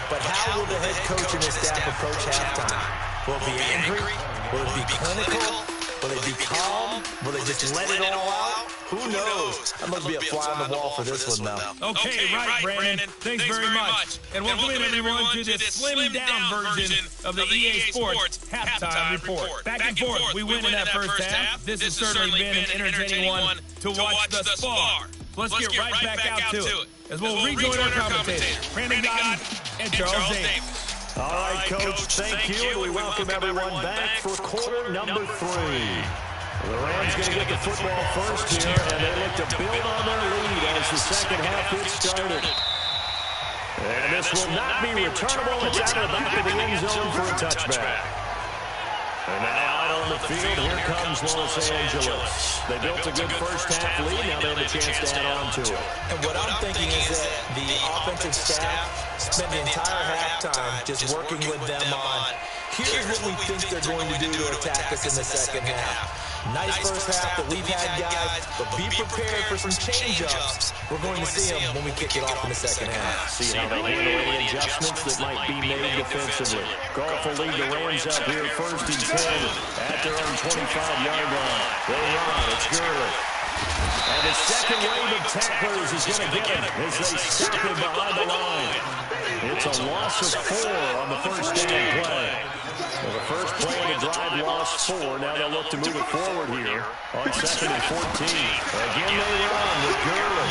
But how will the head coach and his staff approach halftime? Will it be angry? Will it be clinical? Will it be calm? Will they just let it all out? Who knows? That must be a fly on the wall for this one, though. Okay, right, Brandon. Thanks very much. And welcome in, everyone, to this slimmed-down version of the EA Sports Halftime Report. Back and forth, we win in that first half. This has certainly been an entertaining one to watch thus far. Let's get right back out to it, as we'll rejoin our commentators, Brandon Godden and Charles Davis. All right, Coach, thank you, and we welcome everyone back for quarter number 3. The Rams going to get the football first here, and they look to build on their lead as the second half gets started. And this will not be returnable. It's out of the back of the end zone for a touchback. And now out on the field, here comes Los Angeles. They built a good first half lead. Now they have a chance to add on to it. And what I'm thinking is that the offensive staff spent the entire halftime just working with them on, here's what we think they're going to do to attack us in the second half. Nice first half that we've had, guys, but be prepared for some change-ups. We're going to see them when we kick it off in the second half. See how they handle any adjustments that might be made defensively. Goff will lead the Rams up here first and 10 at their own 25-yard line. They run. It's Gurley. And the second wave of tacklers is going to get him as they stop him behind the line. It's a loss of 4 on the first down play. Well, the first play of the drive lost 4. Now they'll look to move it forward here on 2nd and 14. Again, they run with Gurley.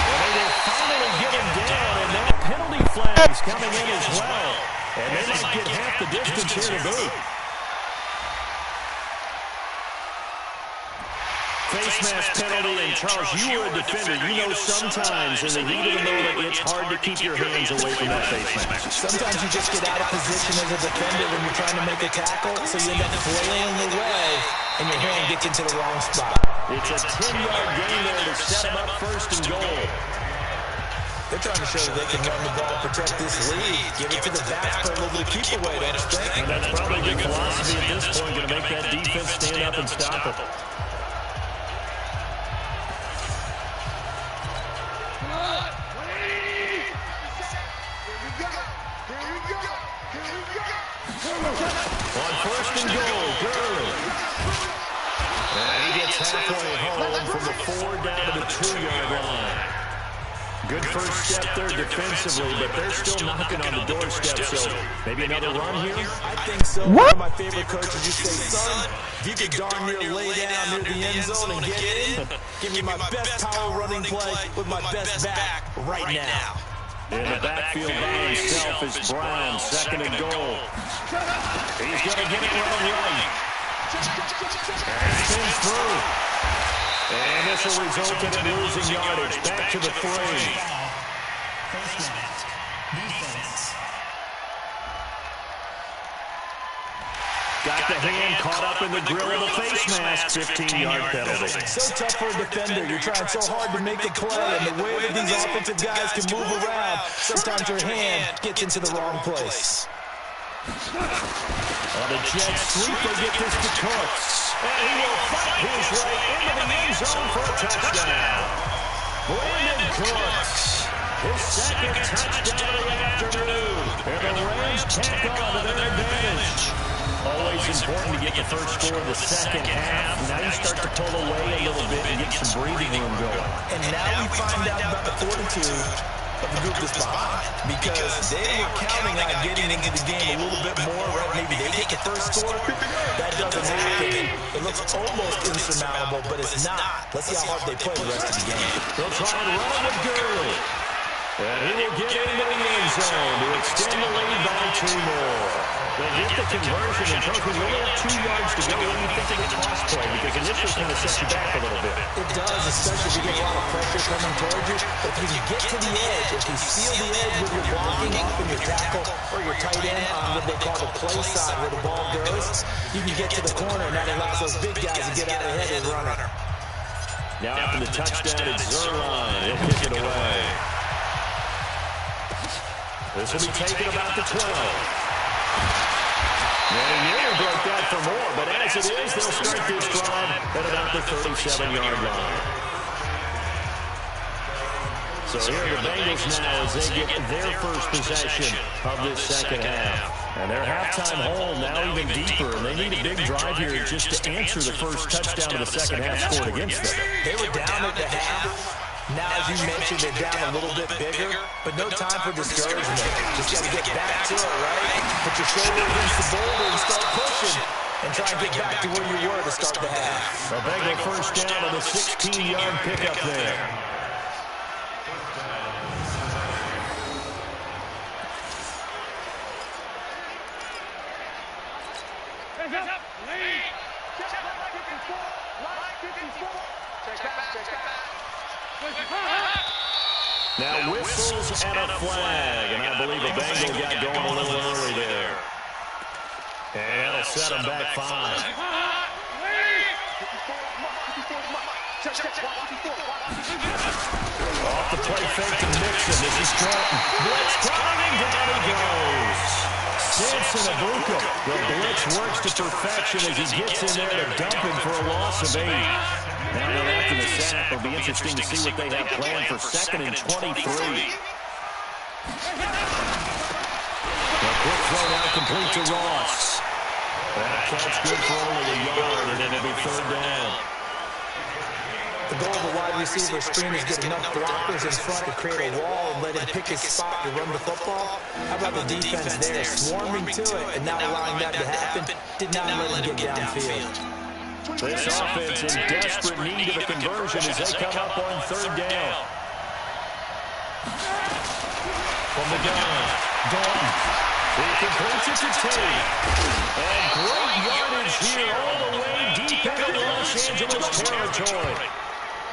And they will finally get him down, and now penalty flags coming in as well. And they might get half the distance here to boot. Face mask penalty, and Charles, you are a defender. You know sometimes in the heat of the moment, it's hard to keep your hands away from that face mask. Sometimes you just get out of position as a defender when you're trying to make a tackle, so you end up flailing away, and your hand gets into the wrong spot. It's a 10-yard gain there to set them up first and goal. They're trying to show that they can run the ball, protect this lead, give it to the backs, put a little bit of keep away, don't you think? And that's probably good philosophy at this point, going to make that defense stand up and stop it. On first and goal, Gurley. And he gets halfway home from the 4 down to the 2-yard line. Good first step there defensively, but they're still knocking on the doorstep, so maybe another run here? I think so. One of my favorite coaches used to say, son, if you could darn near lay down near the end zone and get in, give me my best power running play with my best back right now. In the backfield by himself is Brown, second and goal. He's going to get it right. And spins through. And this will result in him losing yardage. Back to the 3. First mask. Defense. Got the hand caught up in the grill of the face mask. 15-yard penalty. So tough for a defender. You're trying so hard to make a play, and the way that these offensive guys can move around, sometimes your hand gets into the wrong place. On the jet sweep, they get this to Cooks. And he will fight his way into the end zone for a touchdown. Brandon Cooks, his second touchdown of the afternoon. And the Rams tack on to their advantage. Always important to get the first score in the second half. Now you start to pull away a little bit and get some breathing room going. And now we find out about the fortitude of the group that's behind, because they were counting on getting into the game a little bit more, right? Maybe they get the first score. That doesn't happen. It looks almost insurmountable, but it's not. Let's see how hard they play the rest of the game. They'll try and run with Gurley. And he will get into the end zone to extend the lead by 2 more. They get the conversion, and Coach, we only have 2 yards to go. What do you think of the toss play? Because initially kind of sets you back a little bit. It does, especially if you get a lot of pressure coming towards you. But if you get to the edge, if you seal the edge with your blocking off in your tackle or your tight end on what they call the play side where the ball goes, you can get to the corner, and that allows those big guys to get out ahead and run it. Now after the touchdown, it's Zerline. He'll kick it away. This will be taken about the 12. And he nearly broke that for more, but as it is, they'll start this drive at about the 37-yard line. So here are the Bengals now as they get their first possession of this second half. And their halftime hole now even deeper, and they need a big drive here just to answer the first touchdown of the second half scored against them. They were down at the half. Now, as you mentioned, they're down a little bit bigger, but no time for discouragement. Just got to get back to it, right? Put your shoulder against the boulder and start pushing, and try and get back to where you were to start the half. A Bengal first down on a 16-yard pickup there. Now whistles and a flag, and I believe the Bengals got going a little early there. And that'll set them back 5. Off the play fake to Mixon. This is Jordan. Blitz coming, and down he goes. Samson Abuka. The blitz works to perfection as he gets in there to dump him for a loss of 8. Now after the sack, it'll be interesting to see what they have planned for 2nd and 23. A quick throw now complete to Ross. That catch good for only a yard, and it'll be 3rd down. The goal of a wide receiver screen is get enough blockers in front to create a wall and let him pick his spot to run the football. How about the defense there, swarming to it and not allowing that to happen? Did not let him get downfield. This offense in desperate need of a conversion as they come up on 3rd down. From the gun, Dalton. He completes it to Tate. And great yardage here all the way deep into Los Angeles territory.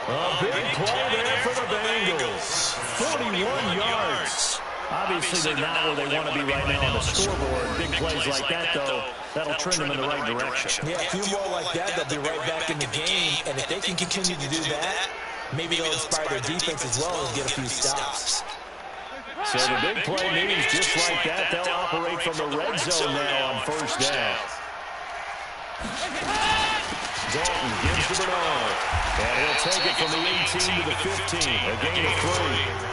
A big play there for the Bengals. 41 yards. Obviously, they're not where they want to be right now on the scoreboard. Big plays like that, though, that'll trend them in the right direction. Yeah, a few more like that, they'll be right back in the game. And if they can continue to do that, maybe they'll inspire their defense as well and get a few stops. So the big play means just like that, they'll operate from the red zone now on 1st down. Dalton gives to Bernard. And he'll take it from the 18 to the 15. A gain of 3.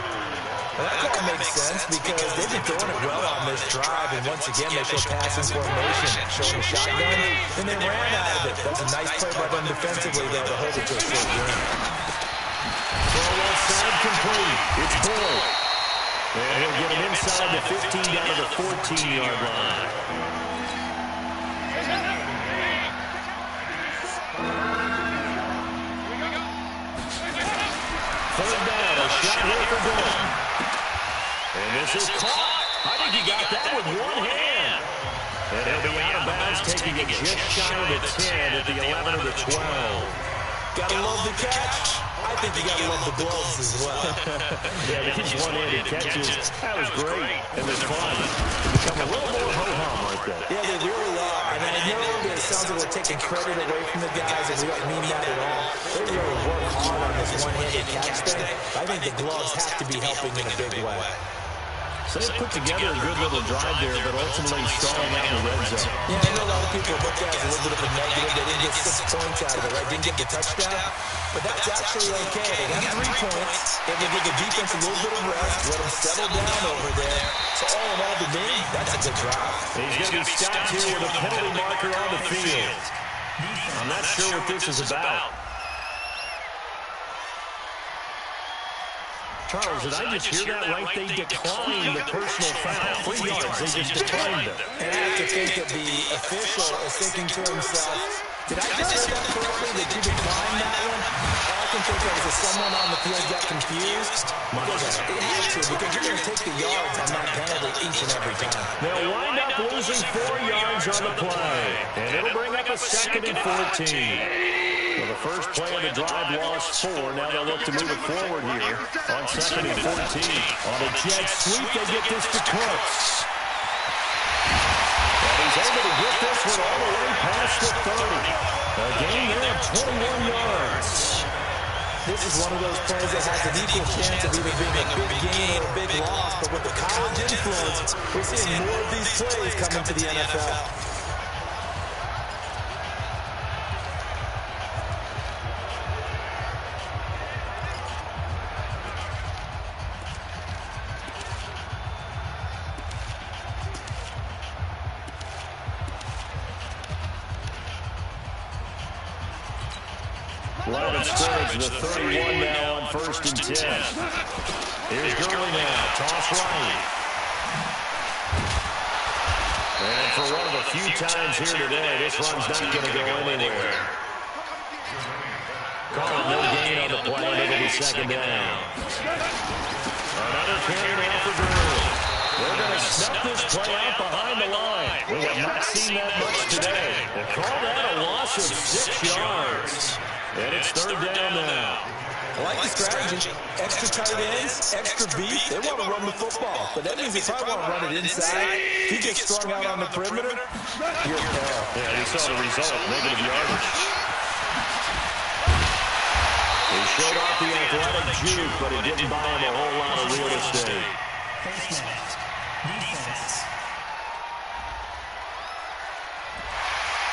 Well, that call makes sense because they've been throwing it well on this drive, and once again they show passing formation, showing a shotgun, and they ran out of it. That's a nice play by them defensively there to hold it to a short game. Throw outside complete. It's Bull. And he'll get him inside the 15 down to the 14-yard line. Third down, a shot here for Bull. And this is caught. I think he got that with one hand. And he'll be out of bounds, taking it just shy of the 10 at the 11 of the 12. Gotta love the catch. I think you gotta love the gloves as well. Yeah, these one-handed catches, that was great. And it's fun. They become a little more ho-hum right there. Yeah, they really are. And I know that it sounds like we're taking credit away from the guys, and we don't mean that at all. They really work hard on this one-handed catch thing. I think the gloves have to be helping in a big way. So they put together a good little drive there, but ultimately stalling out in the red zone. Yeah, I know a lot of people look at it as a little bit of a negative. They didn't get 6 points out of it, right? Didn't get the touchdown. But that's actually okay. They got 3 points. It will give the defense a little bit of rest, let them settle down over there. So all in all, to me, that's a good drive. He's going to be stopped here with a penalty marker on the field. I'm not sure what this is about. Charles, did I just hear that right? They declined the personal foul. 3 yards, they just declined it. And I have to think that the official is thinking to himself, did I just hear that correctly? Did you decline that one? All I can think of is that someone on the field got confused. Because it had to, because you're going to take the yards on that penalty each and every time. They'll wind up losing 4 yards on the play. And it'll bring up a 2nd and 14. Well, the first play of the drive lost 4. Now they'll look to move it forward here on 2nd and 14. On a jet sweep, they get this to Cooks. And he's able to get this one all the way past the 30. A gain there of 21 yards. This is one of those plays that has an equal chance of either being a big gain or a big loss. But with the college influence, we're seeing more of these plays coming to the NFL. Line of scrimmage, the 31 now on 1st and 10. Here's Gurley now, toss right. And for one of the few times here today, this run's not going to go anywhere. Call it no gain on the play, and it'll be 2nd down. Another carry now for Gurley. They're going to snap this play out behind the line. We have not seen that much today. They call that a loss of 6 yards. And it's 3rd down now. I like the strategy. Extra tight ends, extra beat. They want to run the football. But that means they probably want to run it inside. If he gets strung out on the perimeter, you're in peril. Yeah, we saw the result. Negative yardage. He showed off the athletic juke, but it didn't buy him a whole lot of real estate. Face mask. Defense.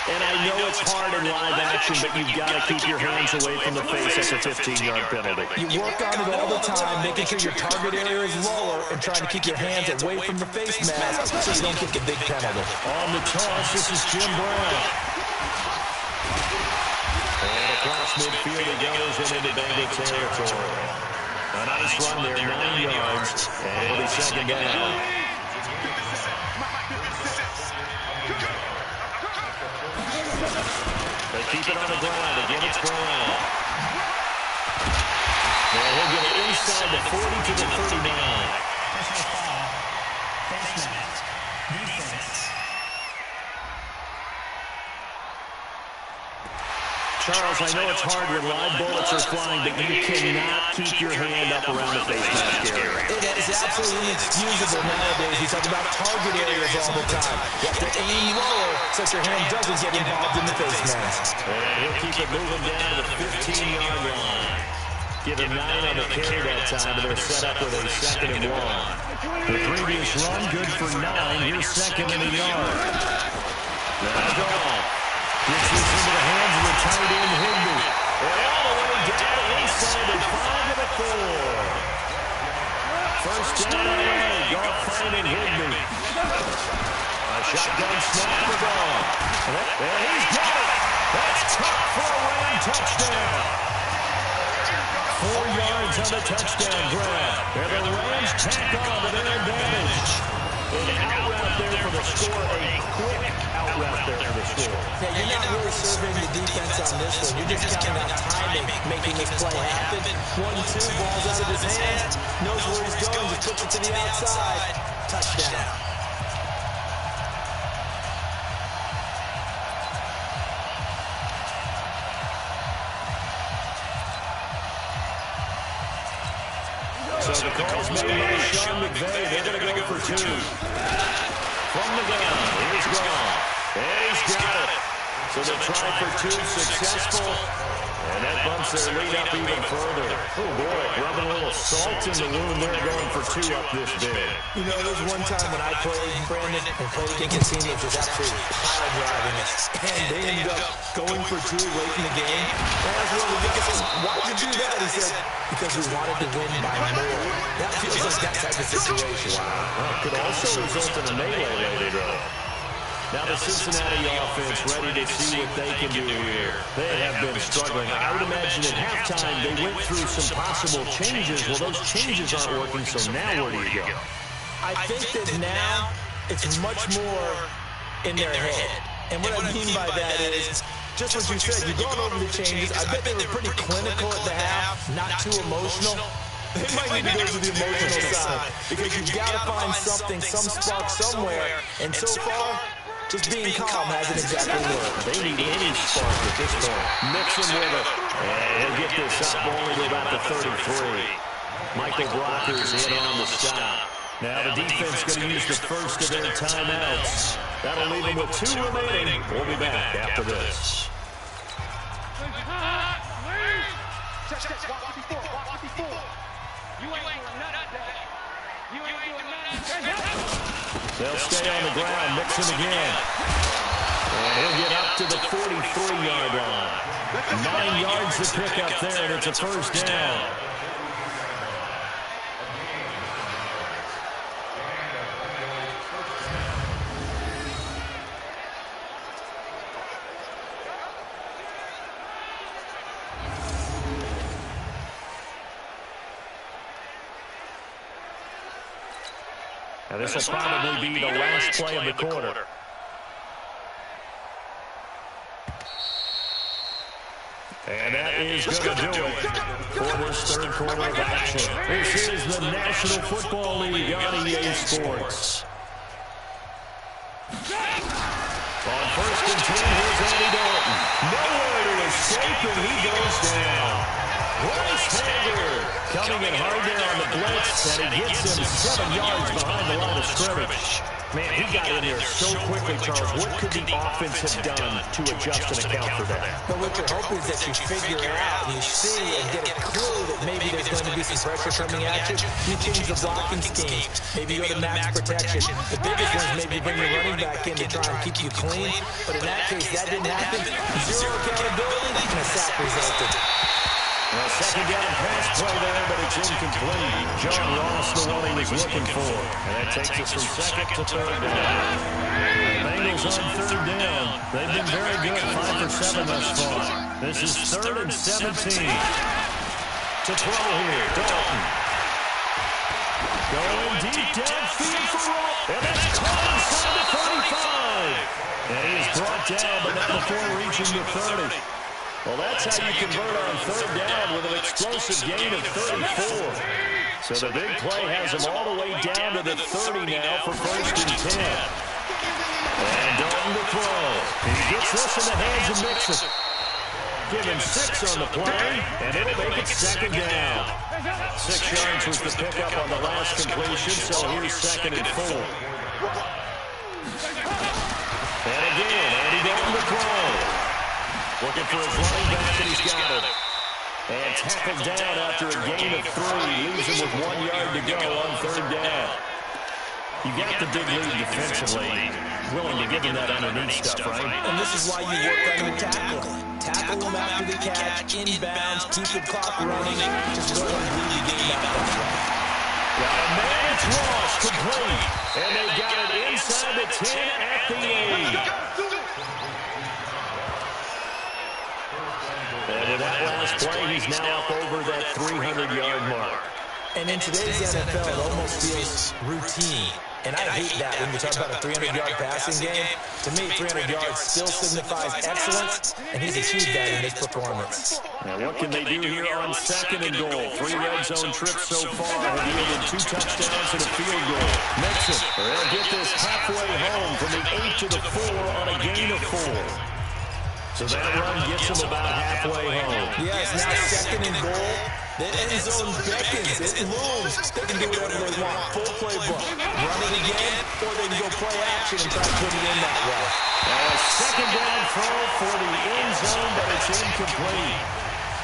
And I know it's hard in live action, but you've got to keep your hands away from the face after a 15-yard penalty. You work on it all the time, making sure your target area is lower and trying to keep your hands away from the face mask so you don't get the big penalty. On the toss, this is Jim Brown. And across midfield he goes and into Bengal territory. A nice run there, 9 yards, and it'll be 2nd down. They keep it on the ground. Again, it's Brown. And he'll get it inside the 40 to the 39. Personal foul. Face mask. Defense. Charles, I know it's hard when live bullets are flying, but you cannot keep your hand up around the face mask area. It is absolutely inexcusable nowadays. We talk about target areas all the time. You have to aim lower so your hand doesn't get involved in the face mask. And he'll keep it moving down to the 15-yard line. Give him 9 on the carry that time, and they're set up with a 2nd and 1. The previous run, good for 9. Here's 2nd and a yard. Now go. Gets this into the hands of the tight end, Higbee. And all the way down inside the 5 to the 4. First down LA, Goff finding Higbee. A shotgun snap for Goff. And he's got it. That's caught for a Ram touchdown. 4 yards on the touchdown grab. And the Rams tack on to their advantage. An out route there for the score. A quick out route there for the score. Yeah, you're not really surveying the defense on this one. You're just counting on timing, making this play happen. 1-2, ball's out of his hands. Knows where he's going, just puts it to the outside. Touchdown. So the call's made by Sean McVay. They're going to go for 2. From the gun, he's gone. And he's got it. So the try for 2 successful. And that bumps their lead up even further. Oh, boy, rubbing a little salt in the wound there, going for 2 up this big. You know, there was one time when I played, Brandon, and played against a team that was absolutely pile driving us. And they ended up going for 2 late in the game. And I was one of the guys said, why'd you do that? He said, because we wanted to win by more. That feels like that type of situation. Well, it could also result in a melee later on. Now the Cincinnati offense ready to see what they can do here. They have been struggling. I would imagine at halftime they went through some possible changes. Well, those changes aren't working, so now where do you go? I think that now it's much more in their head. And what I mean by that is, just what you said, you've gone over the changes. I bet they were pretty clinical at the half, not too emotional. They might need to go to the emotional side because you've got to find something, some spark somewhere. And so far, just being calm hasn't exactly worked. They need any spark at this point. Mixon with it. And he'll get this up only to about the 33. Michael Brockers in on the stop. Now the defense going to use the first of their timeouts. That'll leave them with 2 remaining. We'll be back after this. They'll stay on the ground. Mixon again. And he'll get up to the 43-yard line. 9 yards to pick up there, and it's a first down. Now this will probably be the last play of the quarter. And that is going to do it for this third quarter of action. This is the National Football League on EA Sports. On 1st and 10, here's Andy Dalton. Nowhere to escape, and he goes down. Bryce Hager coming in hard there on the blitz, and he gets him 7 yards behind the line of scrimmage. Man, he got in there so quickly, Charles. What could the offense have done to adjust and account for that? But what you're hoping is that you figure out, you see, and get a clue that maybe there's going to be some pressure coming at you. You change the blocking scheme. Maybe you go to max protection. The biggest one is maybe bring your running back in to try and keep you clean. But in that case, that didn't happen. 0 accountability, and a sack resulted. Well, second down pass play there, but it's incomplete. John Ross, the one he was looking for. And that takes us from second to third down. The Bengals on third down. They've been very good, 5 for 7 thus far. This is 3rd and 17. To throw here, Dalton. Going deep downfield for Ross. And that's caught inside the 35. And he is brought down, but not before reaching the 30. Well, that's how you convert on third down with an explosive gain of 34. So the big play has him all the way down to the 30 now for 1st and 10. And Dalton to throw. He gets this in the hands of Mixon. Give him 6 on the play, and it'll make it 2nd down. 6 yards was the pickup on the last completion, so here's 2nd and 4. And again, Andy Dalton to throw. Looking for his running back, and he's got it. And tackled down after a gain of 3. Leaves him with 1 yard to go on third down. You got the big lead defensively. Willing to give him that underneath stuff, right? And this is why you work on your tackle. Tackle him after the catch, inbounds, keep the clock running. Just go ahead and lead the game out that way. Got a man's rush complete. And they got it inside the 10 at the 8. And in that last play, he's now up over that 300-yard mark. And in today's NFL, it almost feels routine. And I hate that when you talk about a 300-yard passing game. To me, 300 yards still signifies excellence, and he's achieved that in his performance. Now what can they do here on 2nd and goal? 3 red zone trips so far have yielded 2 touchdowns and a field goal. Mixon, they'll get this halfway home from the 8 to the 4 on a gain of 4. So that run gets them about halfway home. Yes, now 2nd and goal. The end zone beckons. It looms. They can do whatever they want. Full playbook. Run it again, or they can go play action and try to put it in that way. Now a 2nd down throw for the end zone, but it's incomplete.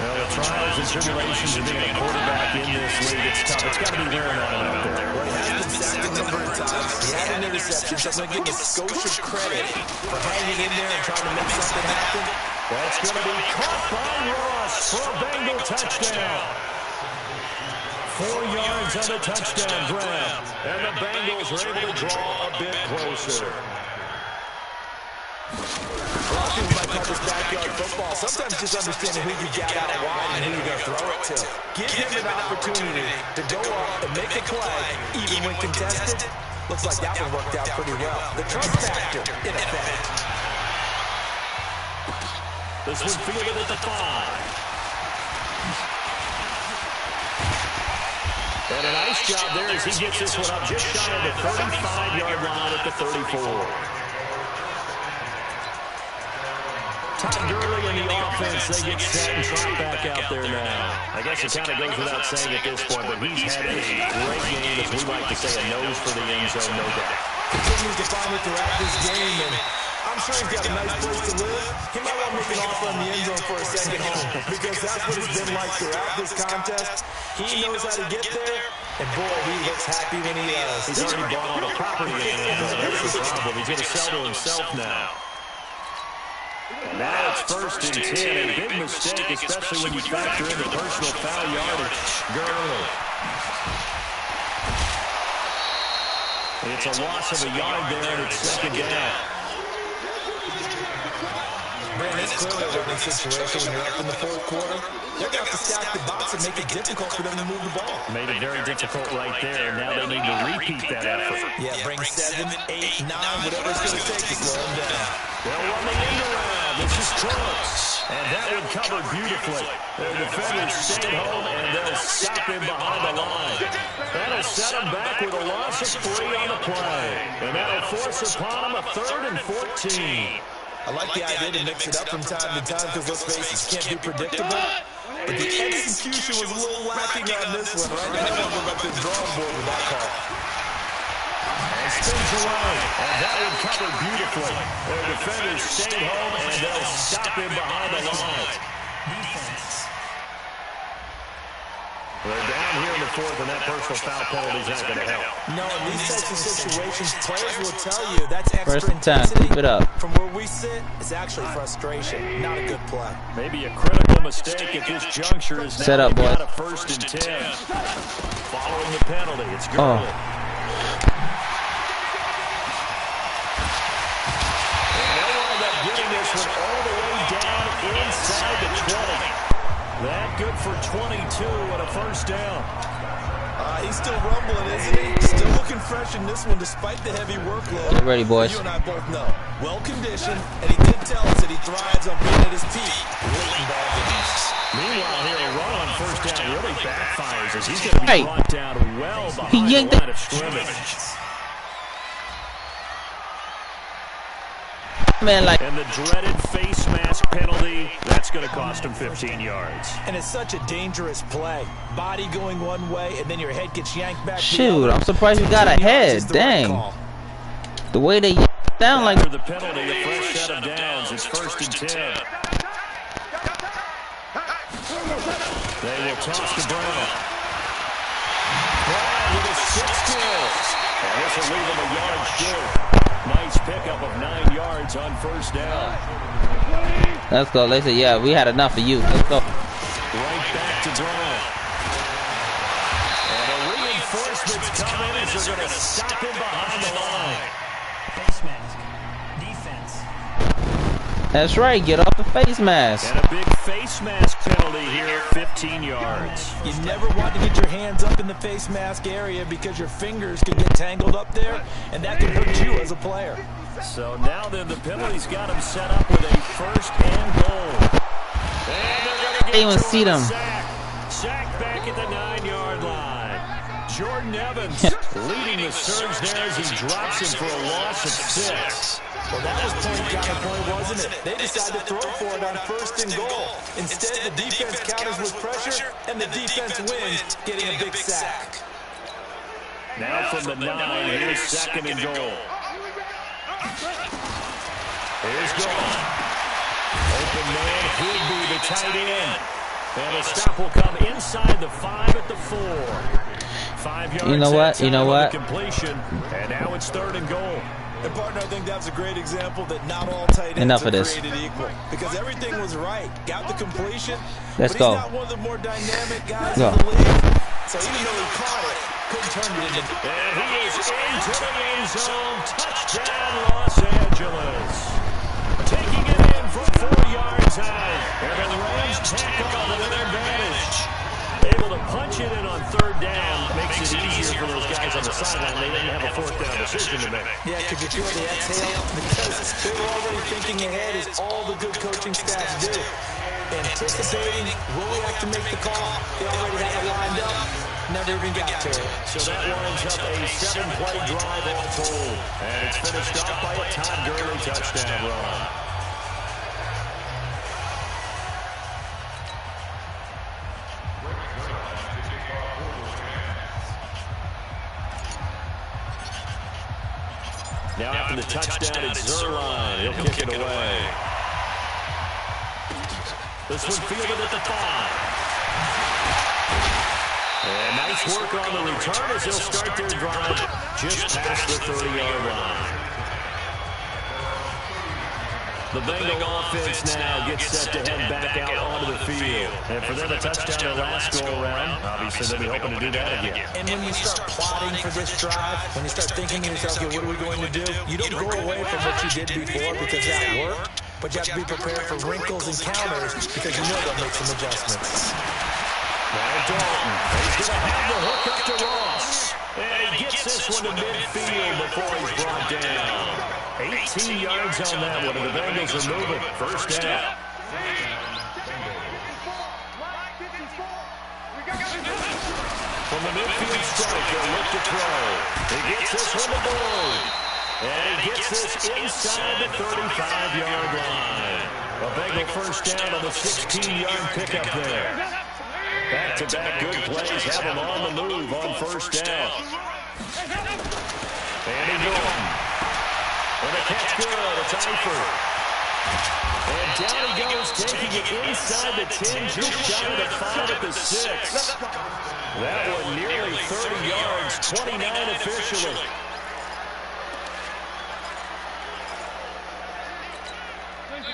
Well, the trials and tribulations of being a quarterback in this league, it's tough. It's got to be wearing on him out there. Well, he has been sacked a number of times. He had an interception, so I'm going to give him a skosh of credit for hanging in there and trying to make something happen. That's going to be caught by Ross for a Bengal touchdown. 4 yards on the touchdown grab. And the Bengals are able to draw a bit closer. A lot of people might call this backyard football. Sometimes just understanding who you got out wide and who you're going to throw it to. Give him an opportunity to go up and make a play, even when contested. Looks like that one worked out pretty well. The trust factor, in effect. This one fielded at the 5. And a nice job there as he gets this one up just shy of the 35-yard line at the 34. Todd Gurley in the offense, they get set and trot back out there now. I guess it kind of goes without saying at this point, but he's had a great game, as we like to say, a nose for the end zone, no doubt. Continues to find it throughout this game, and I'm sure he's got a nice place to live. He might want to make an offer on the end zone for a second home, because that's what it's been like throughout this contest. He knows how to get there, and boy, he looks happy when he does. He's already bought all the property in it, though. That's the problem. He's going to sell to himself now. And now it's 1st and 10. A big mistake, especially when you factor in the personal foul yardage. Gurley. It's a loss of a yard there, and it's 2nd down. Brandon, it's clearly a running situation when you're up in the 4th quarter. They're going to have to stack the box and make it difficult for them to move the ball. Made it very difficult right there. Now they need to repeat that effort. Yeah, bring 7, 8, 9, whatever it's going to take to slow them down. They'll run the 8 around. This is close. And that one covered beautifully. Their defenders stayed home, and they'll stop him behind the line. That'll set him back with a loss of 3 on the play. And that'll force upon him a 3rd and 14. I like the idea to mix it up from time to time because, let's face it, it can't be predictable. But the execution was a little lacking on this one, right? Now we'll go back to the drawing board with that call. And spins away, and that one covered beautifully. Their defenders stayed home, and they'll stop him behind the line. They're down here in the 4th, and that personal foul penalty is not going to help. No, in these types of situations, players will tell you that's extra 1st and 10. intensity. Keep it up. From where we sit, it's actually frustration, not a good play. Maybe a critical mistake at this juncture is now Set up, boy. got a 1st and 10. Following the penalty, it's Gurley. And they'll wind up getting this one all the way down inside the 20. That good for 22 and a 1st down. He's still rumbling, isn't he? Still looking fresh in this one despite the heavy workload. Get ready, boys. You and I both know. Well-conditioned, and he did tell us that he thrives on being at his peak. Late ball games. Meanwhile, here, a run on 1st down really backfires as he's going to be brought down well behind the line of scrimmage. Man, like, and the dreaded face mask penalty, that's going to cost him 15 yards. And it's such a dangerous play. Body going one way, and then your head gets yanked back. shoot, I'm surprised you got a head. Dang. The way they down like. After the penalty, a fresh set of downs. It's 1st and 10. They will toss to Brown. Brown with his 6 kills. And this will leave him a yard short. Nice pickup of 9 yards on 1st down. Let's go. They said, yeah, we had enough of you. Let's go. Right back to Brown. And the reinforcements come in as they're going to stop him behind the line. Face mask. Defense. That's right. Get off the face mask. And a big face mask penalty here. 15 15 yards. You never want to get your hands up in the face mask area because your fingers can get tangled up there, and that can hurt you as a player. So now then, the penalty's got him set up with a 1st and goal. And they're going to get even see them. Sack back at the 9-yard line. Jordan Evans leading the surge there as he drops him for a loss of 6. Well, that was point counterpoint, wasn't it? They decided to throw for it on 1st and goal. Instead, the defense counters with pressure, and the defense wins, getting a big sack. Now from the 9, here's 2nd and goal. Here's goal. Open man, he'll be the tight end. And a stop will come inside the 5 at the 4. 5 yards. You know what? You know what? Completion, and now it's 3rd and goal. And partner, I think that's a great example that not all tight ends are created equal. Because everything was right. Got the completion. Let's go. He's not one of the more dynamic guys in the league. So even though he caught it, couldn't turn it into. And he is into the end zone. Touchdown, Los Angeles. Taking it in from 4 yards out. And the Rams tack on to their advantage. Able to punch it in on 3rd down. Makes it easier for those guys on the sideline. They didn't have a 4th down decision to make. Yeah, could you feel the exhale? Because they were already thinking ahead, as all the good coaching staffs do. Anticipating, will we have to make the call? They already had it lined up. Never even got to it. So that winds up a 7-play drive all told. And it's finished off by a Todd Gurley touchdown run. Now after the touchdown, it's Zerline. He'll kick it away. This one fielded at the 5. And nice work on the return as they'll start their drive just past the 30-yard line. The Bengal offense now gets set to head back out onto the field. And for them to touchdown their last go-around, obviously they'll be hoping to do that again. And when you start plotting for this drive, when you start thinking to yourself, okay, what are we going to do? You don't go away from what you did before because that worked, but you have to be prepared for wrinkles and counters because you know they'll make some adjustments. Now Dalton, he's going to have the hook up to Ross. And he gets this one to midfield before he's brought down. 18 yards on that one, and the Bengals are moving. 1st down. From the midfield strike, they'll look to throw. He gets this one to Boyd. And he gets this inside the 35-yard line. A Bengal 1st down on the 16-yard pickup there. Back-to-back good plays have him on the move on 1st down. Andy Dalton. And the catch good. It's Eifert. And down he goes, taking it inside the 10, just shy of the 5 at the 6. That one nearly 30 yards, 29 officially.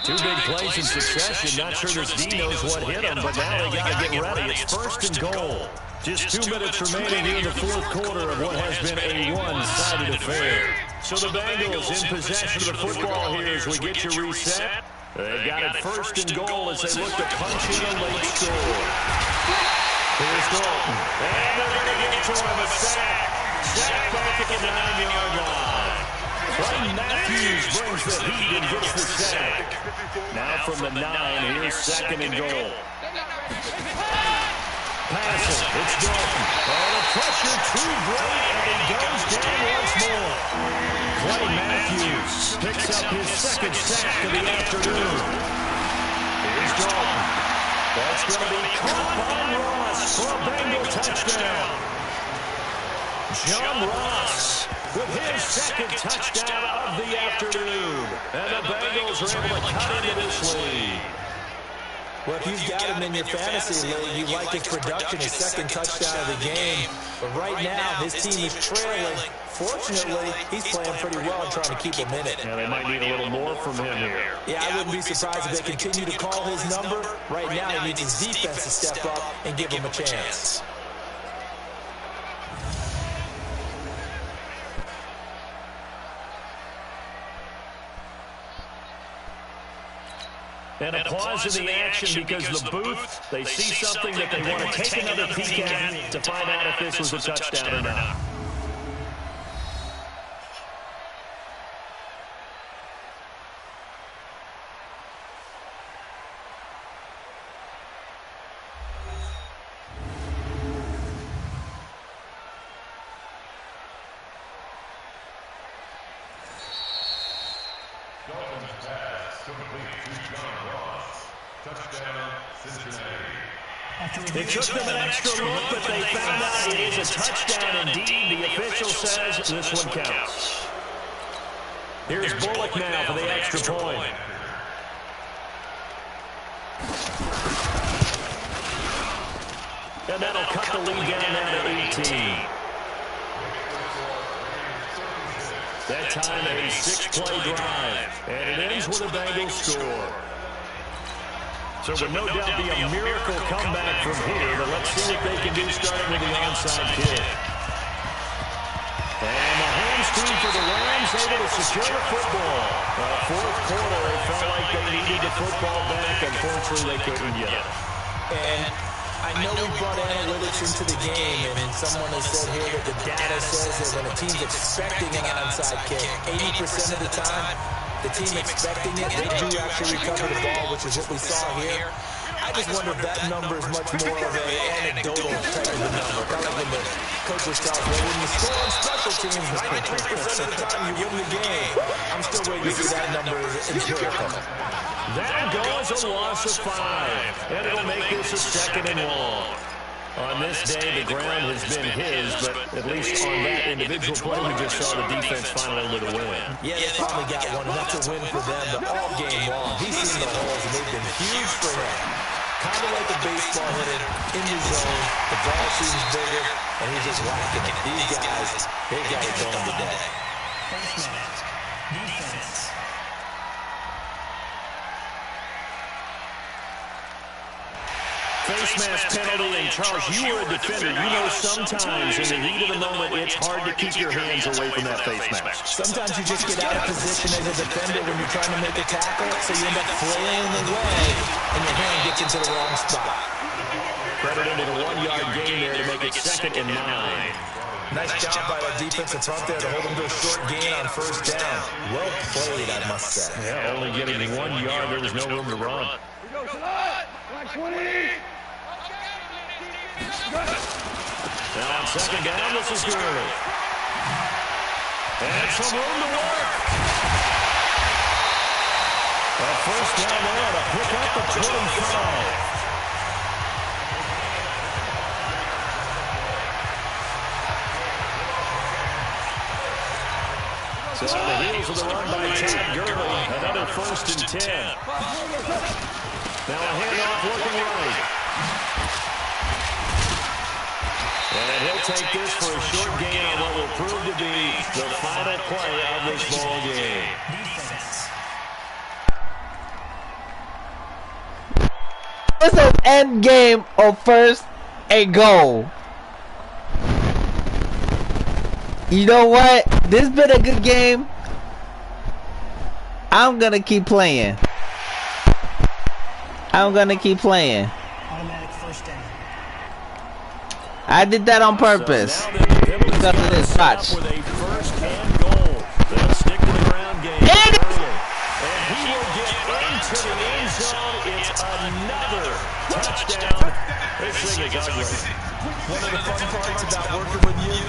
Two big plays in succession. Not sure this D knows what hit him, but now they got to get ready. It's 1st and goal. Just 2 minutes remaining here in the 4th quarter of what has been a one-sided affair. So the Bengals in possession of the football here as we get you reset. They've got it 1st and goal as they look to punch in a late score. Here's Dalton. And they're going to get to him a sack. Sack back at the 9-yard line. Clay Matthews brings the heat and gets the sack. Now from the 9, here's 2nd and goal. Pass it. It's Dalton. And the pressure too great, and he goes down once more. Clay Matthews picks up his 2nd sack of the afternoon. Here's Dalton. That's going to be caught by Ross for a Bengal touchdown. John Ross with his 2nd touchdown of the afternoon. And the Bengals are able to cut into this lead. Well, if you've got him in your fantasy league, you like his production, his 2nd touchdown of the game. But right now, his team is trailing. Fortunately, he's playing pretty well and trying to keep him in it. Yeah, they might need a little more from him here. Yeah, I wouldn't be surprised if they continue to call his number. Right now, he needs his defense to step up and give him a chance. And applause in the action because the booth, they see something that they want to take another peek at to find out if this was a touchdown or not. It took them an extra look, but they found out it is a touchdown indeed. The official says this one counts. Here's Bullock now for the extra point. And that'll cut the lead down now to 18. That time a 6-play drive, and it ends with a Bengals score. So it would no doubt be a miracle comeback from here, but let's see what they can do starting with the onside kick. And the hamstring for the Rams able to secure the football. Fourth quarter, they felt like they needed the football back. Unfortunately, they couldn't get it. And I know we brought analytics into the game, and someone has said here that the data says that when a team's expecting an onside kick, 80% of the time, the team expecting it, they do actually recover the ball, which is what we saw here. I just wonder if that number is much more of an anecdotal type of a number. Kind of like when the coaches tell us, well, when you score on special teams, 93% of the time you win the game. I'm still waiting to see that number empirical. That goes a loss of 5, and it'll make this a 2nd and long. On this day, the ground has been his, but at least on that individual play, we just saw the defense finally able to win. Yeah, they finally got one, and that's a win for them, but all game long, he's seen the holes, and they've been huge for him. Kind of like a baseball hit in the zone, the ball seems bigger, and he's just whacking it. These guys, they got it going today. Defense. Face mask penalty, and Charles, you were a defender. You know sometimes in the heat of the moment, it's hard to keep your hands away from that face mask. Sometimes you just get out of position as a defender when you're trying to make a tackle, so you end up flailing away, and your hand gets into the wrong spot. Credited with a 1-yard gain there to make it 2nd and 9. Nice job by the defensive front there to hold them to a short gain on first down. Well played, I must say. Yeah, only getting 1 yard. There was no room to run. Now on 2nd down, this is Gurley. And some room to work. A first down there to pick up the 25. So on the heels of the run by Todd Gurley, another 1st and 10. Now a handoff looking right. And he'll take this for a short gain on what will prove to be the final play of this ball game. This is end game of 1st and goal. You know what? This has been a good game. I'm gonna keep playing. Automatic first down. I did that on purpose. Because of this. Watch. With a 1st and goal. They'll stick to the ground game early. And he will get into the end zone. It's another touchdown. This thing is ugly. One of the fun parts about working with you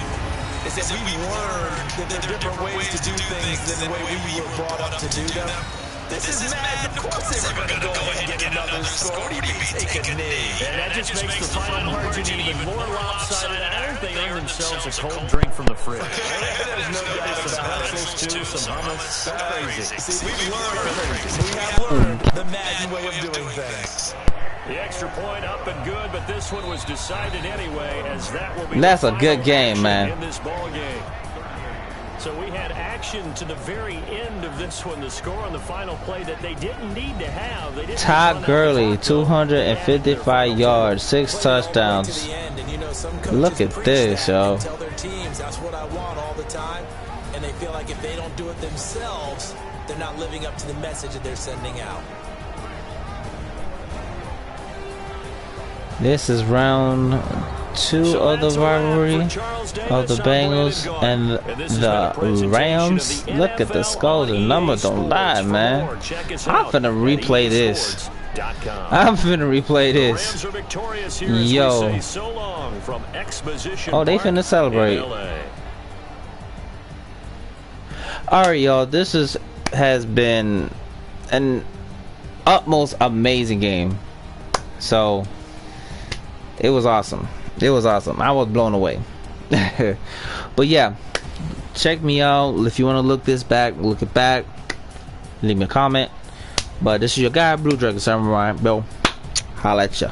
is that we've learned that there are different ways to do things than the way we were brought up to do them. This is Madden. Of course they were going to go ahead and get another score. What do you mean take a knee? And that just makes the final margin even more lopsided. I think they earn themselves a cold drink from the fridge. There's no doubt Some about it. pretzels, too, some hummus. That's crazy. See, we have learned the Madden way of doing things. The extra point up and good, but this one was decided anyway, as that will be That's a good game, man. In this ball game. So we had action to the very end of this one. The score on the final play that they didn't need to have. They didn't Todd Gurley, 255 yards, 6 touchdowns. Look at this, yo. Tell their teams that's what I want all the time, and they feel like if they don't do it themselves, they're not living up to the message that they're sending out. This is round 2 of the rivalry of the Bengals and the Rams. Look at the skulls and numbers don't lie, man. I'm finna replay this. Yo. Oh, they finna celebrate. Alright, y'all. This has been an utmost amazing game. So it was awesome. It was awesome. I was blown away. But yeah, check me out if you want to look this back. Look it back. Leave me a comment. But this is your guy, Blue Dragon Samurai. Bro, holla at ya.